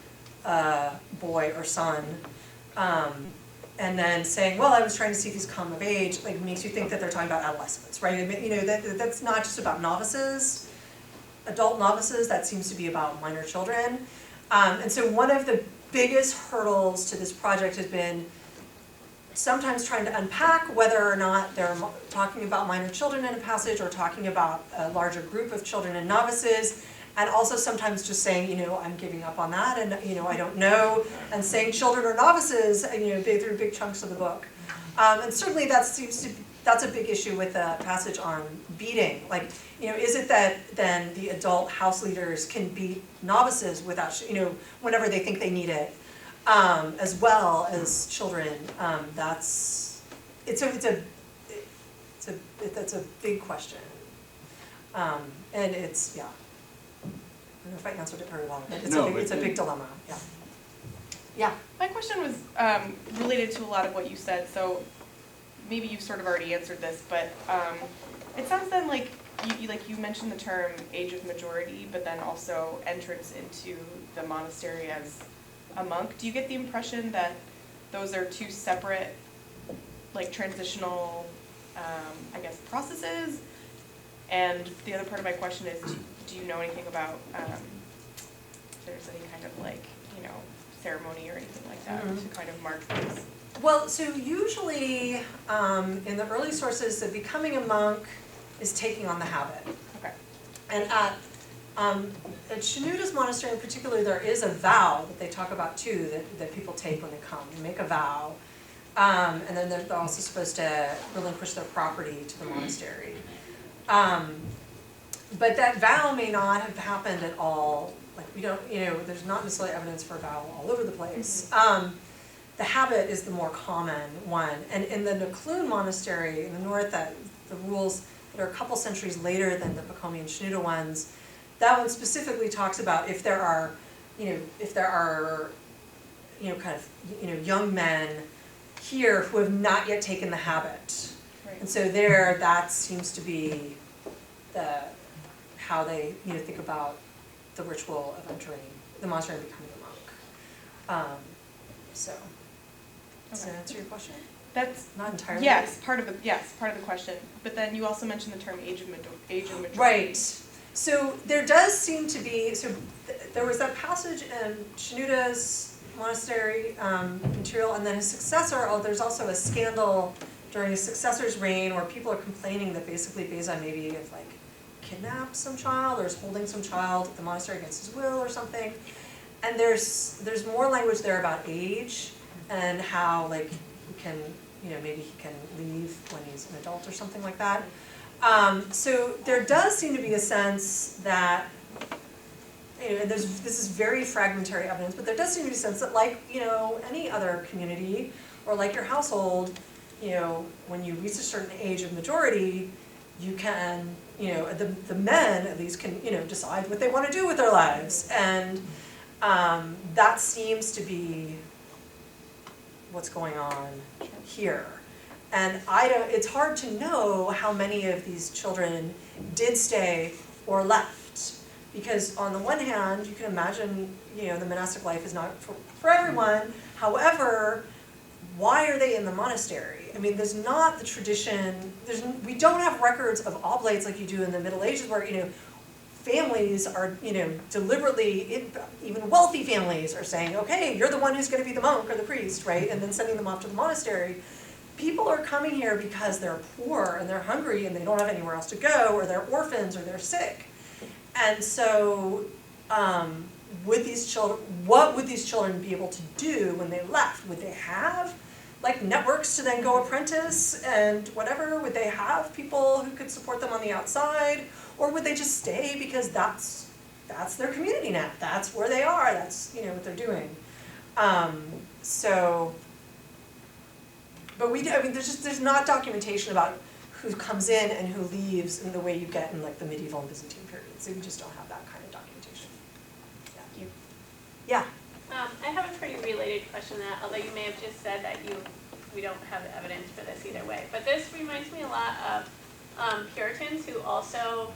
boy or son, and then saying, well, I was trying to see if he's come of age, like makes you think that they're talking about adolescents, right? You know, that's not just about novices, adult novices, that seems to be about minor children. And so one of the biggest hurdles to this project has been sometimes trying to unpack whether or not they're talking about minor children in a passage or talking about a larger group of children and novices, And also sometimes just saying, you know, I'm giving up on that, and, you know, I don't know, and saying children are novices, you know, through big chunks of the book. And certainly that's a big issue with the passage on beating. Like, you know, is it that then the adult house leaders can beat novices without, you know, whenever they think they need it, as well as children? That's a big question, and it's, yeah. I don't know if I answered it very well, but it's a big dilemma, yeah. Yeah. My question was related to a lot of what you said, so maybe you've sort of already answered this, but it sounds then like you mentioned the term age of majority, but then also entrance into the monastery as a monk. Do you get the impression that those are two separate, like, transitional, I guess, processes? And the other part of my question is, do you know anything about if there's any kind of, like, you know, ceremony or anything like that to kind of mark this? Well, so usually in the early sources, that becoming a monk is taking on the habit. Okay. And at Schroeder's monastery in particular, there is a vow that they talk about too, that people take when they come. They make a vow, and then they're also supposed to relinquish their property to the monastery. But that vow may not have happened at all. Like, we don't, you know, there's not necessarily evidence for a vow all over the place. The habit is the more common one. And in the Mcloon monastery in the north, that the rules that are a couple centuries later than the Boko and Schroeder ones, that one specifically talks about if there are, kind of, young men here who have not yet taken the habit. Right. And so there, that seems to be how they, think about the ritual of entering the monastery and becoming a monk. Does that answer your question? That's Not entirely. part of the question. But then you also mentioned the term age of majority. Right. So there does seem to be, there was that passage in Schroeder's monastery material, and then his successor, there's also a scandal during his successor's reign where people are complaining that basically Beza maybe have like kidnapped some child or is holding some child at the monastery against his will or something. And there's more language there about age and how like he can, maybe he can leave when he's an adult or something like that. So there does seem to be a sense that, and this is very fragmentary evidence, but there does seem to be a sense that like, any other community or like your household, when you reach a certain age of majority, you can, the men at least can, decide what they want to do with their lives. And that seems to be what's going on here. And it's hard to know how many of these children did stay or left. Because on the one hand, you can imagine, the monastic life is not for everyone. However, why are they in the monastery? I mean, there's not the tradition, we don't have records of oblates like you do in the Middle Ages where, families are, deliberately, even wealthy families are saying, okay, you're the one who's going to be the monk or the priest, right? And then sending them off to the monastery. People are coming here because they're poor and they're hungry and they don't have anywhere else to go, or they're orphans or they're sick. And so, what would these children be able to do when they left? Would they have like networks to then go apprentice and whatever? Would they have people who could support them on the outside? Or would they just stay because that's their community now? That's where they are, that's what they're doing. But there's not documentation about who comes in and who leaves in the way you get in like the medieval and Byzantine periods. So we just don't have that kind of documentation. Thank you. Yeah. I have a pretty related question to that, although you may have just said that we don't have evidence for this either way. But this reminds me a lot of Puritans who also,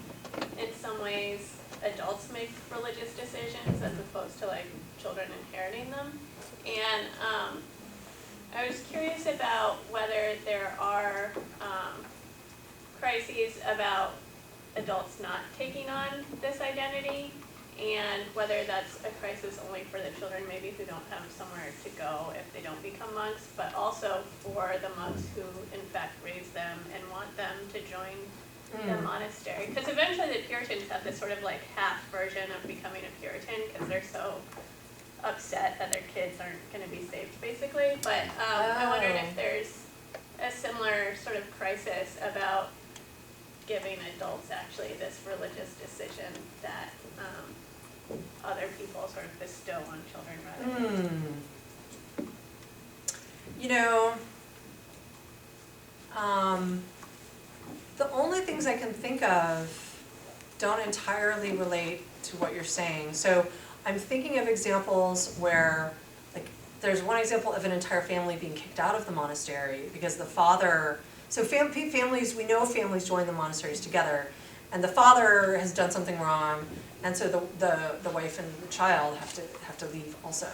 in some ways, adults make religious decisions as opposed to like children inheriting them. And I was curious about whether there are crises about adults not taking on this identity, and whether that's a crisis only for the children maybe who don't have somewhere to go if they don't become monks, but also for the monks who in fact raise them and want them to join the monastery, because eventually the Puritans have this sort of like half version of becoming a Puritan, because they're so upset that their kids aren't gonna be saved, basically, but, I wondered if there's a similar sort of crisis about giving adults actually this religious decision that, other people sort of bestow on children rather than. You know, the only things I can think of don't entirely relate to what you're saying. So I'm thinking of examples where, like, there's one example of an entire family being kicked out of the monastery because the father, so families, we know families join the monasteries together, and the father has done something wrong, and so the wife and the child have to leave also.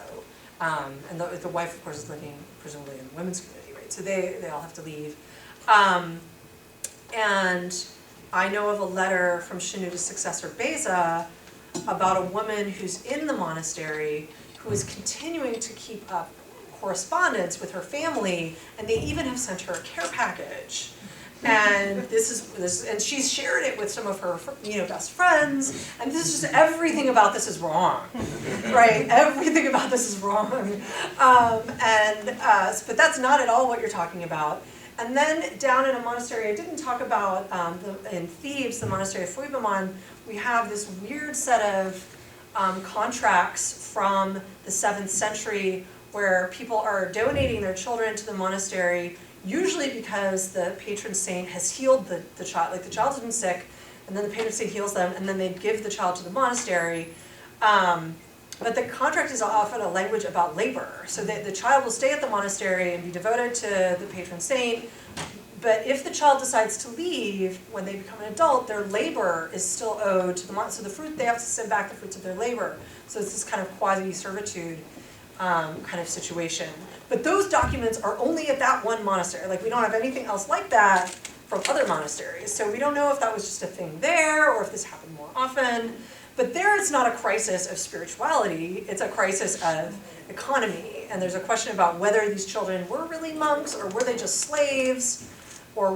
And the wife, of course, is living presumably in the women's community, right? So they all have to leave. And I know of a letter from Shenouda's successor, Beza, about a woman who's in the monastery who is continuing to keep up correspondence with her family, and they even have sent her a care package. And and she's shared it with some of her, best friends, and this is just, everything about this is wrong, right? Everything about this is wrong. But that's not at all what you're talking about. And then down in a monastery I didn't talk about, in Thebes, the monastery of Fuibamon, we have this weird set of contracts from the 7th century where people are donating their children to the monastery, usually because the patron saint has healed the child, like the child has been sick, and then the patron saint heals them, and then they give the child to the monastery. But the contract is often a language about labor. So the child will stay at the monastery and be devoted to the patron saint, but if the child decides to leave when they become an adult, their labor is still owed to the monastery. So the fruit, they have to send back the fruits of their labor. So it's this kind of quasi-servitude kind of situation. But those documents are only at that one monastery. Like, we don't have anything else like that from other monasteries. So we don't know if that was just a thing there or if this happened more often. But there it's not a crisis of spirituality, it's a crisis of economy. And there's a question about whether these children were really monks or were they just slaves, or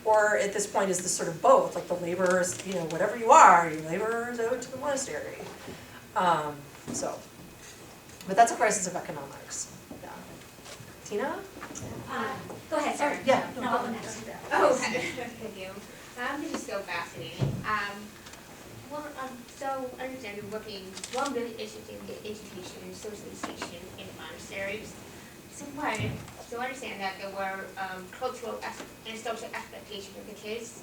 or at this point is this sort of both, like the laborers, whatever you are, your labor is owed to the monastery. But that's a crisis of economics. Yeah. Tina? Go ahead, Sarah. Yeah. No, I'll go next. Oh, okay. Thank you. This is so fascinating. So I understand you're working, well, I'm really interested in the education and socialization in the monasteries. So I understand that there were cultural and social expectations of the kids,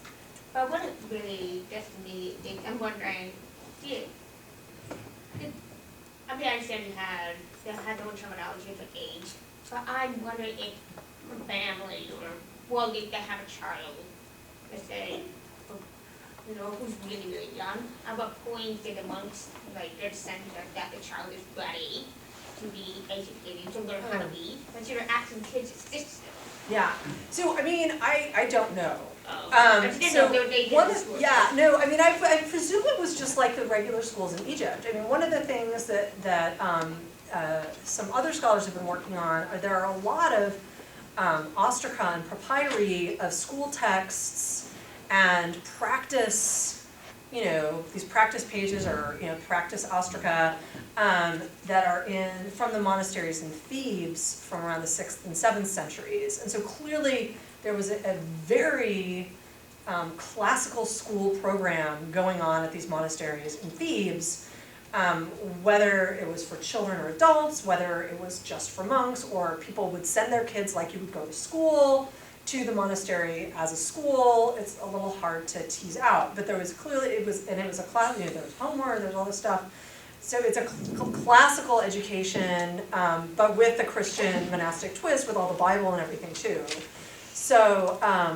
but what it really gets to me is I'm wondering, I understand they had their own terminology for age, but I'm wondering if a family or if they have a child, let's say, who's really, really young, at what point did the monks, their sense that the child is ready to be educated, to learn how to read, but you're asking kids to sit still. Yeah. So, I don't know. I didn't know they did this work. Yeah, no, I presume it was just like the regular schools in Egypt. One of the things that some other scholars have been working on, there are a lot of ostraca papyri of school texts and practice, these practice pages or, practice ostraca that are from the monasteries in Thebes from around the 6th and 7th centuries. And so clearly there was a very classical school program going on at these monasteries in Thebes, whether it was for children or adults, whether it was just for monks, or people would send their kids like you would go to school, to the monastery as a school. It's a little hard to tease out, but there was clearly, it was a class, there was homework, there was all this stuff. So it's a classical education, but with the Christian monastic twist, with all the Bible and everything too. So, I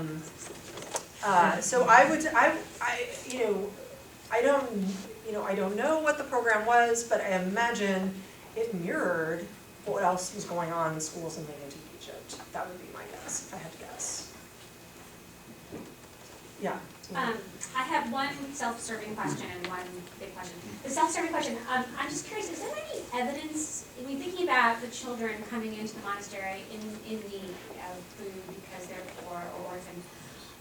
don't know what the program was, but I imagine it mirrored what else was going on in schools in ancient Egypt. That would be my guess, if I had to guess. Yeah. I have one self-serving question and one big question. The self-serving question, I'm just curious, is there any evidence, when thinking about the children coming into the monastery in need of food because they're poor or orphan,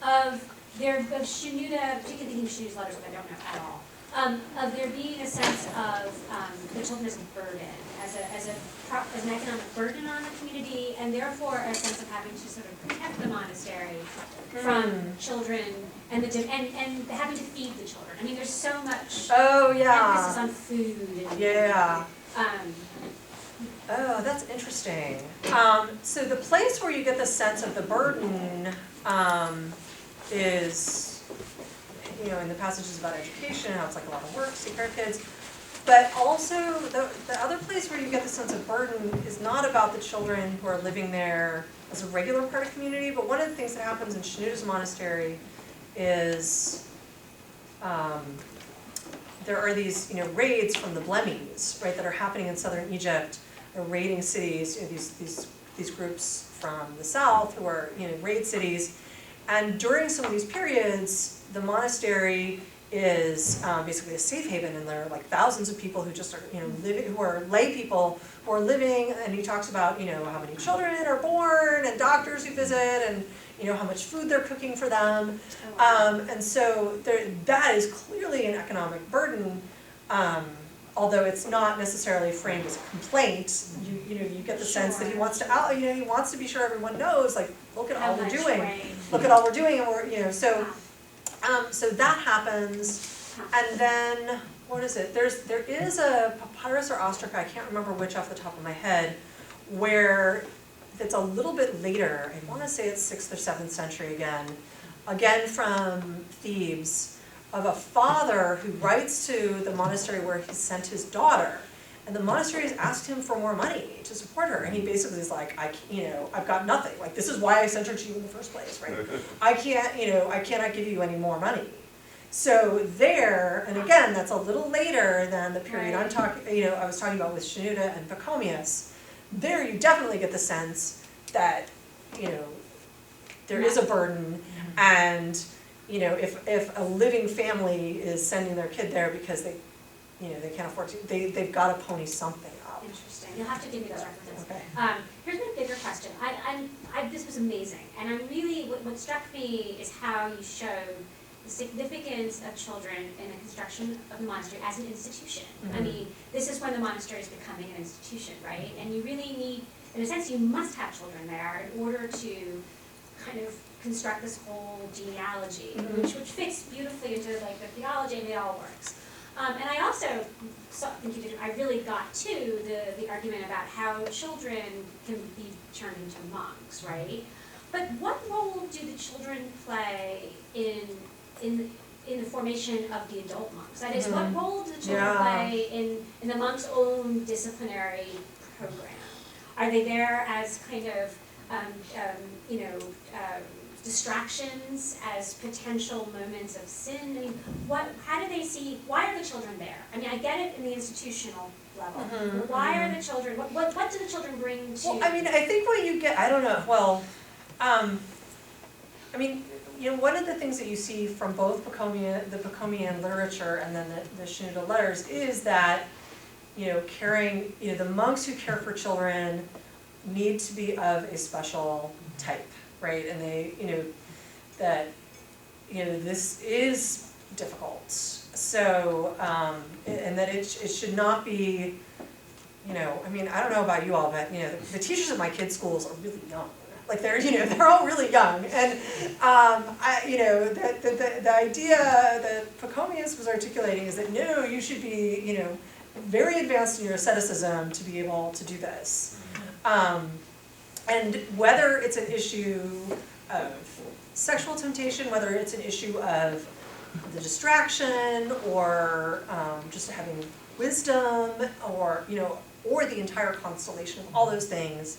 of there, of Schroeder, particularly thinking of Schroeder's letters, which I don't know at all, of there being a sense of the children as a burden, as an economic burden on the community, and therefore a sense of having to sort of protect the monastery from children and and having to feed the children. I mean, there's so much emphasis on food and Oh, that's interesting. So the place where you get the sense of the burden is, you know, in the passages about education, how it's like a lot of work, take care of kids. But also, the other place where you get the sense of burden is not about the children who are living there as a regular part of community, but one of the things that happens in Schroeder's monastery is there are these, you know, raids from the Blemmyes, right, that are happening in southern Egypt. They're raiding cities, you know, these groups from the south who are, you know, raid cities. And during some of these periods, the monastery is basically a safe haven, and there are like thousands of people who just are, you know, living, who are lay people who are living, and he talks about, you know, how many children are born, and doctors who visit, and, you know, how much food they're cooking for them. And so that is clearly an economic burden, although it's not necessarily framed as a complaint. You know, you get the sense that he wants to, you know, he wants to be sure everyone knows, like, look at all we're doing. Look at all we're doing, and we're, you know, so. So that happens, and then, what is it? There is a papyrus or ostraca, I can't remember which off the top of my head, where it's a little bit later, I want to say it's 6th or 7th century again from Thebes, of a father who writes to the monastery where he sent his daughter, and the monastery has asked him for more money to support her, and he basically is like, I've got nothing. Like, this is why I sent her to you in the first place, right? I cannot give you any more money. So there, and again, that's a little later than the period I was talking about with Schroeder and Pachomius. There, you definitely get the sense that, you know, there is a burden, and, you know, if a living family is sending their kid there because they can't afford to, they've got to pony something up. Interesting. You'll have to give me those references. Okay. Here's my bigger question. This was amazing, and I'm really, what struck me is how you showed the significance of children in the construction of the monastery as an institution. I mean, this is when the monastery is becoming an institution, right? And you really need, in a sense, you must have children there in order to kind of construct this whole genealogy, which fits beautifully into like the theology, and it all works. And I also think I really got to the argument about how children can be turned into monks, right? But what role do the children play in the formation of the adult monks? That is, what role do the children play in the monk's own disciplinary program? Are they there as kind of, distractions, as potential moments of sin? I mean, how do they see, why are the children there? I mean, I get it in the institutional level, but why are the children, what do the children bring to? Well, I mean, I think what you get, I don't know, well, I mean, you know, one of the things that you see from both the Pachomian literature and then the Schroeder letters is that, you know, the monks who care for children need to be of a special type, right? And they, this is difficult. So, and that it should not be, you know, I mean, I don't know about you all, but, you know, the teachers at my kids' schools are really young. Like they're all really young, and the idea that Pachomius was articulating is that no, you should be, you know, very advanced in your asceticism to be able to do this. And whether it's an issue of sexual temptation, whether it's an issue of the distraction, or just having wisdom, or, you know, or the entire constellation of all those things,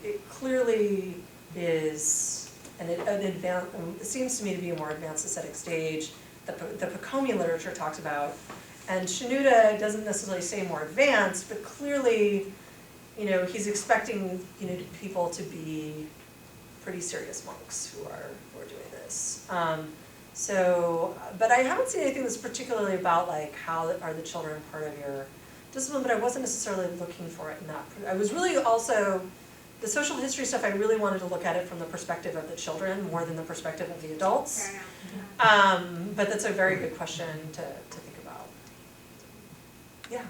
it clearly is it seems to me to be a more advanced ascetic stage that the Pachomian literature talks about. And Schroeder doesn't necessarily say more advanced, but clearly, you know, he's expecting, you know, people to be pretty serious monks who are doing this. But I haven't seen anything that's particularly about like how are the children part of your discipline, but I wasn't necessarily looking for it in that. I was really also the social history stuff, I really wanted to look at it from the perspective of the children more than the perspective of the adults. Fair enough. But that's a very good question to think about. Yeah.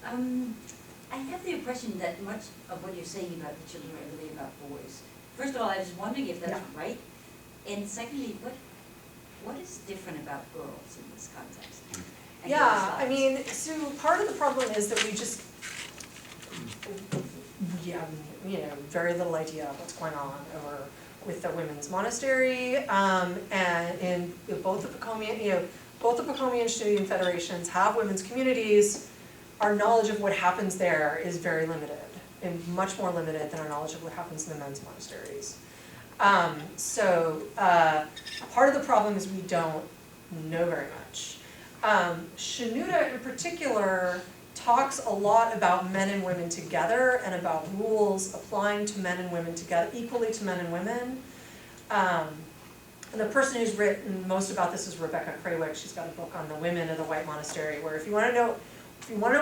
I have the impression that much of what you're saying about the children are really about boys. First of all, I was wondering if that's right. And secondly, what is different about girls in this context? And Yeah, girls' I lives? mean, so part of the problem is that we just, very little idea of what's going on over with the women's monastery, and in both the Pacomian, both the Pacomian student federations have women's communities. Our knowledge of what happens there is very limited, and much more limited than our knowledge of what happens in the men's monasteries. Part of the problem is we don't know very much. Schroeder in particular talks a lot about men and women together and about rules applying to men and women together, equally to men and women. And the person who's written most about this is Rebecca Craywick. She's got a book on the women of the White Monastery, where if you want to know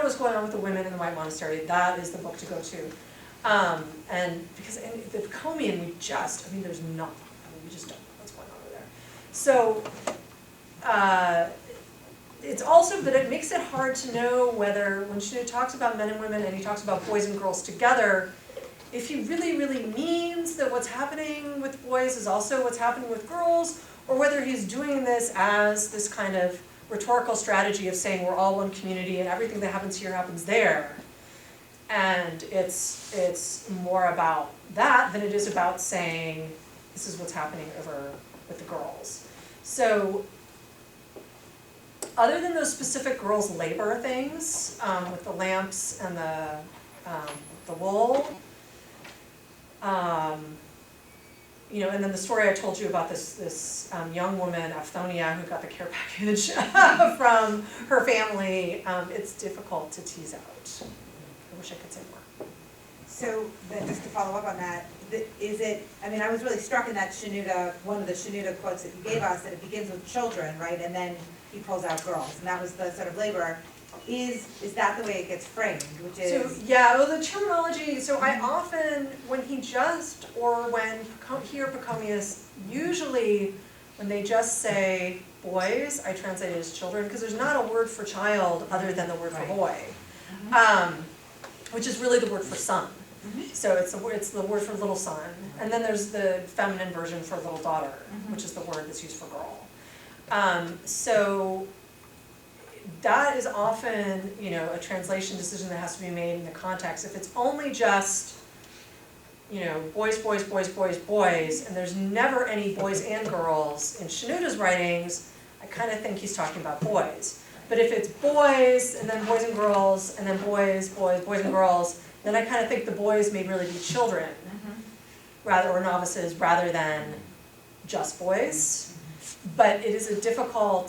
what's going on with the women in the White Monastery, that is the book to go to. And because in the Pacomian, we just don't know what's going on over there. So, it's also that it makes it hard to know whether, when Schroeder talks about men and women and he talks about boys and girls together, if he really, really means that what's happening with boys is also what's happening with girls, or whether he's doing this as this kind of rhetorical strategy of saying we're all one community and everything that happens here happens there. And it's more about that than it is about saying this is what's happening over with the girls. So other than those specific girls' labor things, with the lamps and the wool, and then the story I told you about this young woman, Aphthonia, who got the care package from her family, it's difficult to tease out. I wish I could say more. So then just to follow up on that, I was really struck in that one of the Schroeder quotes that you gave us, that it begins with children, right, and then he pulls out girls, and that was the sort of labor. Is that the way it gets framed, which is? So, the terminology, so I often, when he or Pacomius, usually when they just say boys, I translate it as children, because there's not a word for child other than the word for boy, which is really the word for son. So it's the word for little son, and then there's the feminine version for little daughter, which is the word that's used for girl. So that is often, a translation decision that has to be made in the context. If it's only just, boys, boys, boys, boys, boys, and there's never any boys and girls in Schroeder's writings, I kind of think he's talking about boys. But if it's boys, and then boys and girls, and then boys, boys, boys and girls, then I kind of think the boys may really be children, or novices, rather than just boys. But it is a difficult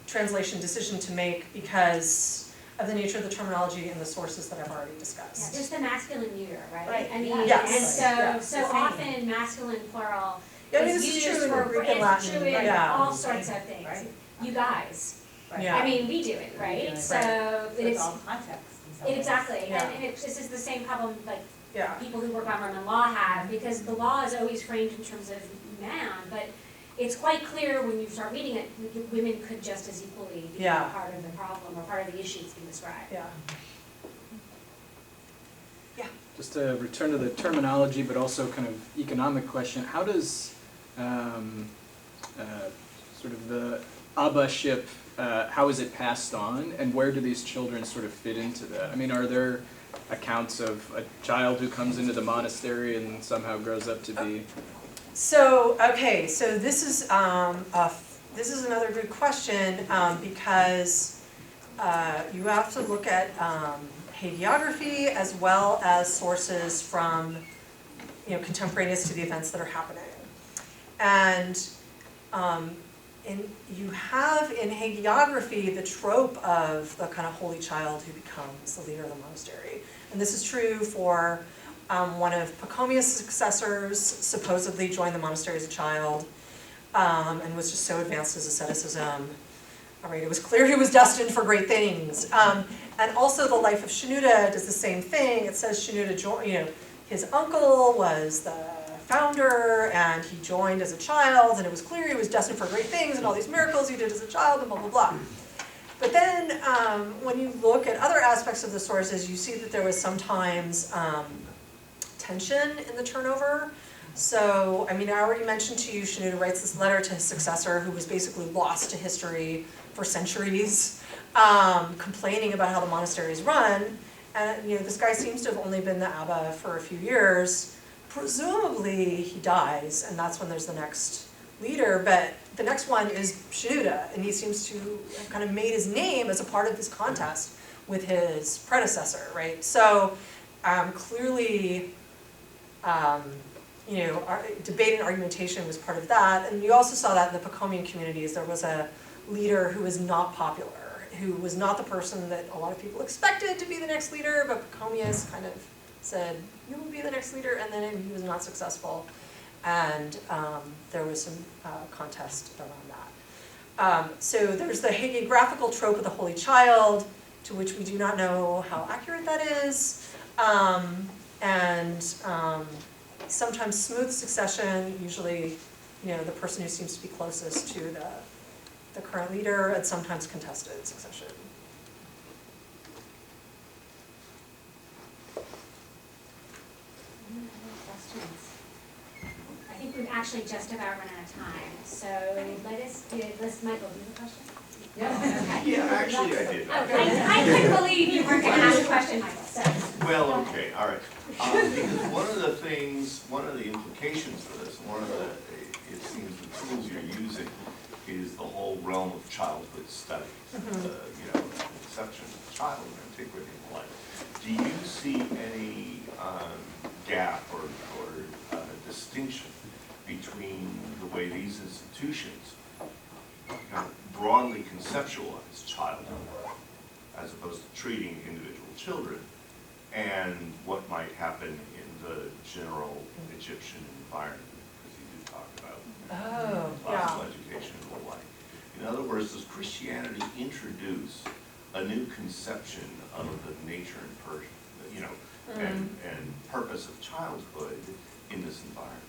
translation decision to make because of the nature of the terminology and the sources that I've already discussed. Yeah, there's the masculine neuter, right? Right. I mean, Yes. and so often masculine plural This is is used true for, in Greek and Latin. true in Yeah. all sorts of things. Right. You guys. Yeah. I mean, we do it, right? So It's all context. in some ways. exactly, Yeah. and this is the same problem like Yeah. people who work on Roman law have, because the law is always framed in terms of man, but it's quite clear when you start reading it, women could just as equally be Yeah. part of the problem or part of the issue that's being described. Yeah. Just to return to the terminology, but also kind of economic question, how does sort of the Abba-ship, how is it passed on, and where do these children sort of fit into that? I mean, are there accounts of a child who comes into the monastery and somehow grows up to be? So, so this is another good question, because you have to look at hagiography as well as sources from, contemporaneous to the events that are happening. And you have in hagiography the trope of the kind of holy child who becomes the leader of the monastery. And this is true for one of Pacomius' successors, supposedly joined the monastery as a child, and was just so advanced his asceticism. All right, it was clear he was destined for great things. And also the life of Schroeder does the same thing. It says Schroeder joined, his uncle was the founder and he joined as a child and it was clear he was destined for great things and all these miracles he did as a child and blah, blah, blah. But then when you look at other aspects of the sources, you see that there was sometimes tension in the turnover. So, I mean, I already mentioned to you, Schroeder writes this letter to his successor who was basically lost to history for centuries, complaining about how the monastery is run. And this guy seems to have only been the Abba for a few years. Presumably he dies, and that's when there's the next leader, but the next one is Schroeder, and he seems to have kind of made his name as a part of this contest with his predecessor, right? So clearly, debate and argumentation was part of that, and you also saw that in the Bokomian communities. There was a leader who was not popular, who was not the person that a lot of people expected to be the next leader, but Bokomius kind of said, you will be the next leader, and then he was not successful. And there was some contest around that. So there's the hagiographical trope of the Holy Child, to which we do not know how accurate that is. Sometimes smooth succession, usually the person who seems to be closest to the current leader, and sometimes contested succession. I think we've actually just about run out of time, so let's Michael, do you have a question? Yeah. Okay. Yeah, actually I did. I couldn't believe you weren't gonna ask a question, Michael, so. Well, okay, all right. Because one of the implications for this, it seems the tools you're using is the whole realm of childhood studies, conception of the child and antiquity and the like. Do you see any gap or distinction between the way these institutions kind of broadly conceptualize childhood as opposed to treating individual children and what might happen in the general Egyptian environment, because you do talk about classical education and the like. In other words, does Christianity introduce a new conception of the nature and purpose of childhood in this environment?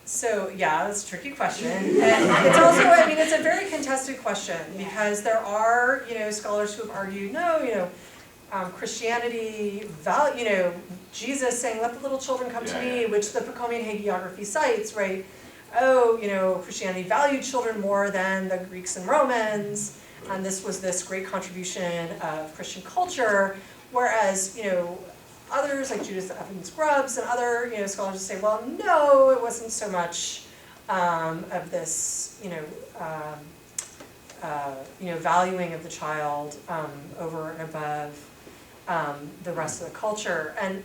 So yeah, that's a tricky question. And it's also, it's a very contested question because there are, scholars who have argued, no, Christianity, Jesus saying, let the little children come to me, which the Bokomian hagiography cites, right? Christianity valued children more than the Greeks and Romans, and this was this great contribution of Christian culture, whereas, others like Judith Evans Grubbs and other scholars say, well, no, it wasn't so much of this valuing of the child over and above the rest of the culture. And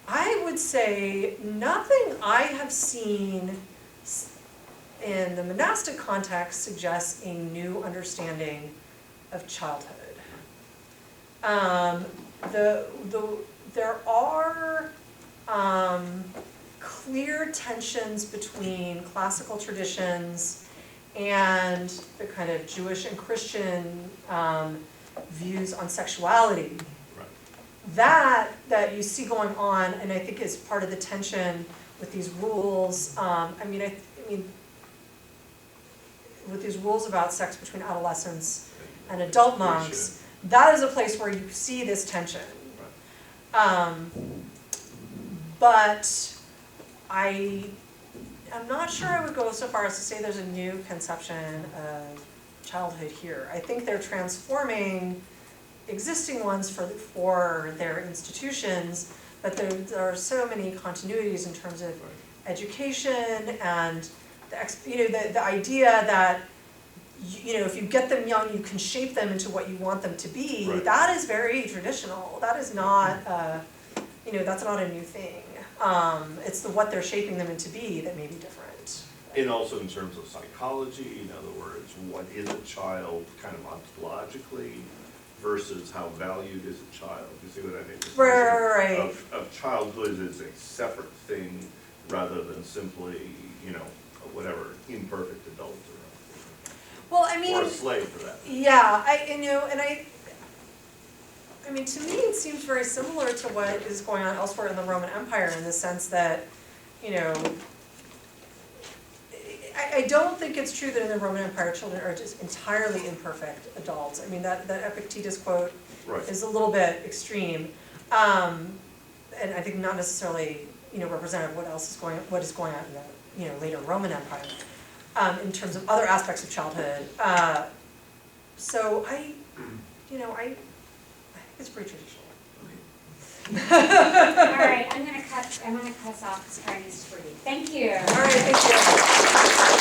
I would say nothing I have seen in the monastic context suggests a new understanding of childhood. There are clear tensions between classical traditions and the kind of Jewish and Christian views on sexuality. Right. That you see going on, and I think is part of the tension with these rules. With these rules about sex between adolescents and adult monks, that is a place where you see this tension. But I'm not sure I would go so far as to say there's a new conception of childhood here. I think they're transforming existing ones for their institutions, but there are so many continuities in terms of education and the idea that if you get them young, you can shape them into what you want them to be. Right. That is very traditional. That is not, that's not a new thing. It's what they're shaping them into be that may be different. And also in terms of psychology, in other words, what is a child kind of ontologically versus how valued is a child? You see what I mean? Right. Of childhood as a separate thing rather than simply, whatever, imperfect adult. Well, I mean. Or a slave for that. Yeah, I mean, to me, it seems very similar to what is going on elsewhere in the Roman Empire in the sense that, you know, I don't think it's true that in the Roman Empire, children are just entirely imperfect adults. I mean, that Epictetus quote Right. is a little bit extreme, and I think not necessarily, you know, representative of what is going on in the, you know, later Roman Empire, in terms of other aspects of childhood. So I think it's pretty traditional. All right, I'm gonna cut us off because Brian needs to breathe. Thank you. All right, thank you.